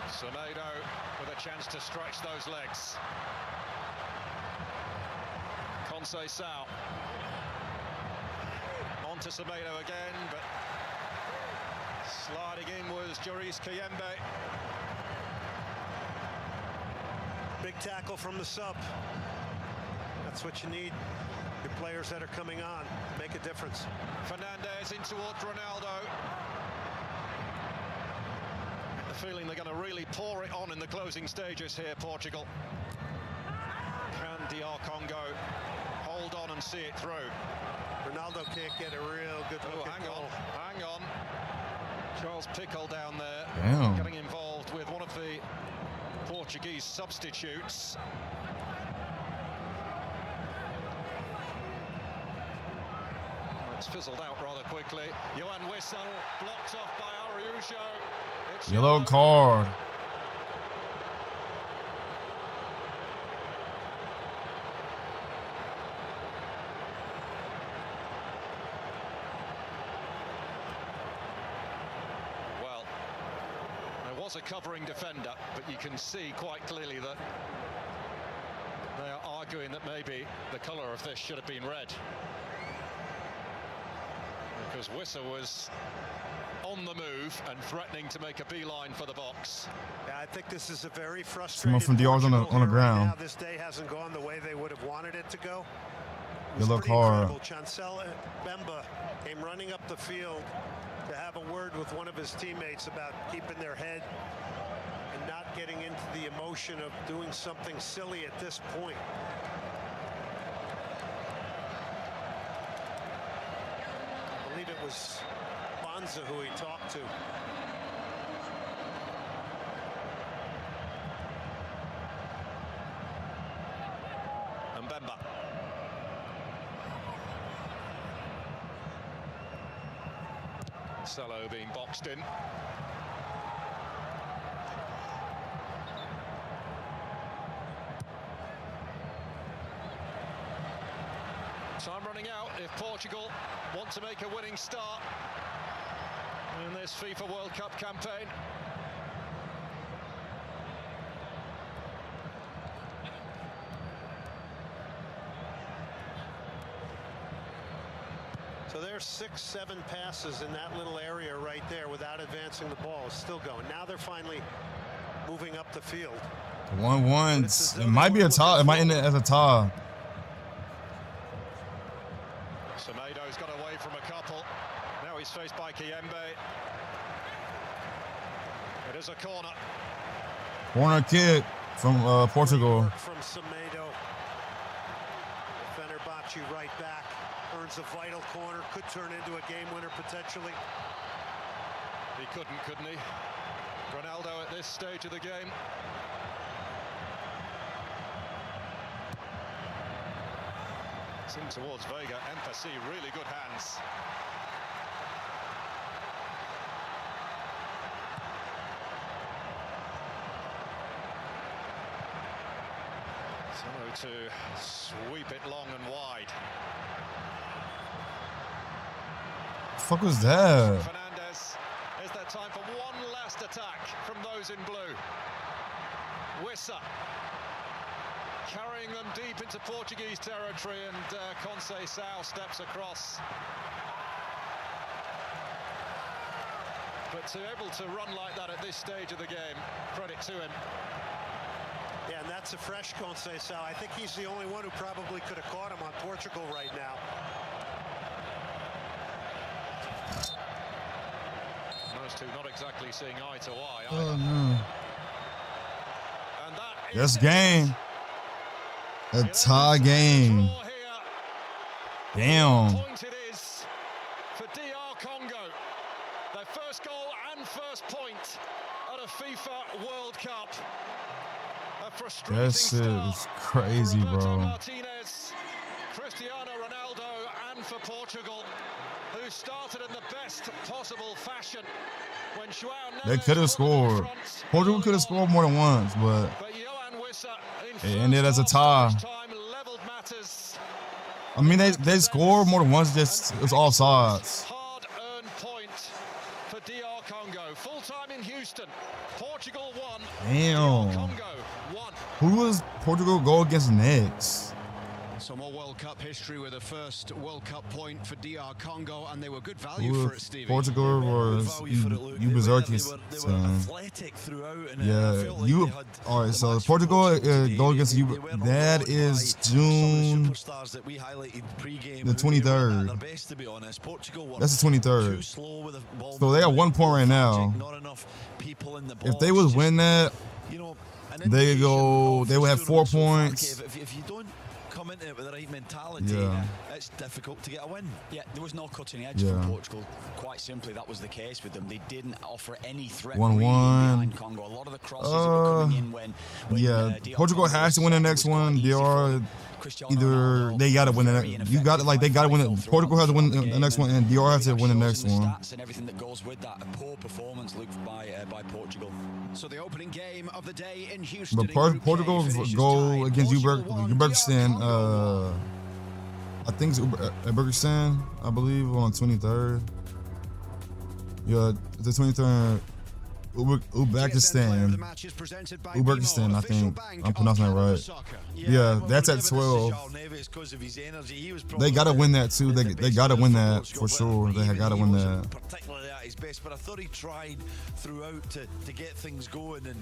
Semedo with a chance to stretch those legs. Conceição. On to Semedo again, but sliding in was Joris Kayembe. Big tackle from the sub. That's what you need. Your players that are coming on to make a difference. Fernandes in towards Ronaldo. The feeling they're going to really pour it on in the closing stages here, Portugal. Can DR Congo hold on and see it through? Ronaldo can't get a real good look. Hang on. Charles Pickle down there. Damn. Getting involved with one of the Portuguese substitutes. It's fizzled out rather quickly. Johan Wissa blocked off by Araujo. Yellow card. Well, there was a covering defender, but you can see quite clearly that they are arguing that maybe the colour of this should have been red. Because Wissa was on the move and threatening to make a beeline for the box. Yeah, I think this is a very frustrating. Someone from DR's on the ground. Now this day hasn't gone the way they would have wanted it to go. Yellow card. Chancel Bemba came running up the field to have a word with one of his teammates about keeping their head and not getting into the emotion of doing something silly at this point. I believe it was Bonza who he talked to. And Bemba. Cello being boxed in. Time running out if Portugal want to make a winning start in this FIFA World Cup campaign. So there's 6-7 passes in that little area right there without advancing the ball. It's still going. Now they're finally moving up the field. 1-1. It might be a tie. It might end as a tie. Semedo's got away from a couple. Now he's faced by Kiembe. It is a corner. Corner kick from Portugal. From Semedo. Fenerbahce right back. Earns a vital corner. Could turn into a game winner potentially. He couldn't he? Ronaldo at this stage of the game. It's in towards Vega. Emphasis, really good hands. So to sweep it long and wide. The fuck was that? Fernandez, is there time for one last attack from those in blue? Wissa carrying them deep into Portuguese territory, and Conceição steps across. But to be able to run like that at this stage of the game, credit to him. Yeah, and that's a fresh Conceição. I think he's the only one who probably could have caught him on Portugal right now. Those two not exactly seeing eye to eye. Oh no. And that This game. A tie game. Damn. point it is for DR Congo. Their first goal and first point at a FIFA World Cup. A frustrating That shit is crazy, bro. Martinez, Cristiano Ronaldo, and for Portugal, who started in the best possible fashion when João They could have scored. Portugal could have scored more than once, but it ended as a tie. I mean, they scored more than once, just it was offsides. Hard-earned point for DR Congo. Full time in Houston. Portugal won. Damn. Congo won. Who was Portugal go against next? Some more World Cup history with the first World Cup point for DR Congo, and they were good value for it, Stevie. Portugal was you Berserkis. Athletic throughout, and Yeah, you. All right, so Portugal go against you. That is June the 23rd. That's the 23rd. So they have 1 point right now. If they would win that, they go. They would have 4 points. If you don't come into it with the right mentality, it's difficult to get a win. Yeah, there was no cutting edge for Portugal. Quite simply, that was the case with them. They didn't offer any threat 1-1. behind Congo. A lot of the crosses that were coming in when Portugal has to win the next one. DR either they gotta win it. You got it. Like they gotta win it. Portugal has to win the next one, and DR has to win the next one. Stats and everything that goes with that. A poor performance, Luke, by Portugal. So the opening game of the day in Houston. But Portugal go against Uzbekistan. I think it's Uzbekistan. I believe on 23rd. Yeah, the 23rd. Uzbekistan. Uzbekistan, I think. I'm pronouncing that right. Yeah, that's at 12. They gotta win that too. They gotta win that for sure. They gotta win that. Particularly at his best, but I thought he tried throughout to get things going and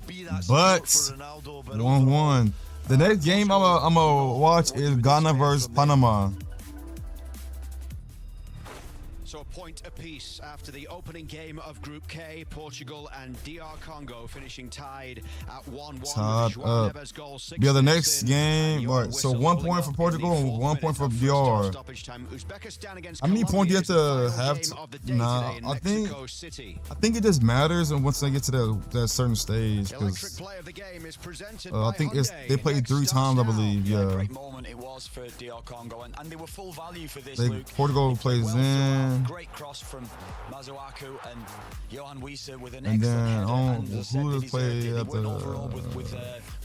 be that But support for Ronaldo. But 1-1. The next game I'm gonna watch is Ghana versus Panama. So a point apiece after the opening game of Group K. Portugal and DR Congo finishing tied at 1-1. Tied up. Yeah, the next game. Right, so 1 point for Portugal and 1 point for DR. How many points do you have to have? Nah, I think it just matters, and once they get to that certain stage, because I think they played 3 times, I believe. Yeah. Great moment it was for DR Congo, and they were full value for this. Portugal plays in. Great cross from Mazuaku and Johan Wieser with an and excellent then who does play at the with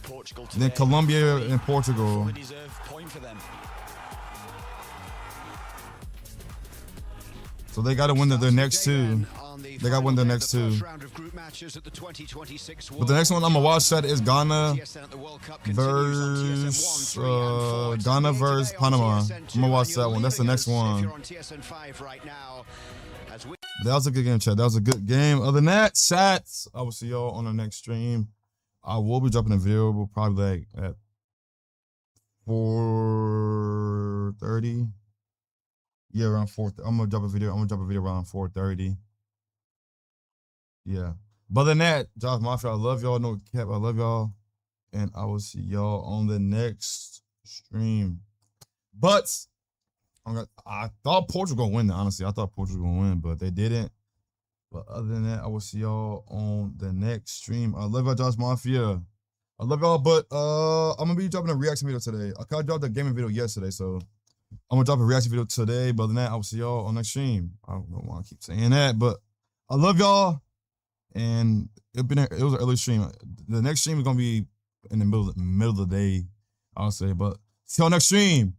Portugal today. Then Colombia and Portugal. Fully deserved point for them. So they got to win their next 2. They got to win their next 2. But the next one I'm gonna watch that is Ghana versus Panama. I'm gonna watch that one. That's the next one. That was a good game, chat. That was a good game. Other than that, chats, I will see y'all on the next stream. I will be dropping a video. We'll probably at 4:30. Yeah, around 4. I'm gonna drop a video. Around 4:30. Yeah. But other than that, Josh Mafia, I love y'all. No cap, I love y'all. And I will see y'all on the next stream. But I thought Portugal would win, honestly. I thought Portugal would win, but they didn't. But other than that, I will see y'all on the next stream. I love y'all, Josh Mafia. I love y'all, but I'm gonna be dropping a reaction video today. I dropped a gaming video yesterday, so I'm gonna drop a reaction video today. But other than that, I will see y'all on the next stream. I don't know why I keep saying that, but I love y'all. And it was an early stream. The next stream is gonna be in the middle of the day, I'll say. But see y'all next stream.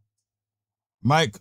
Mike.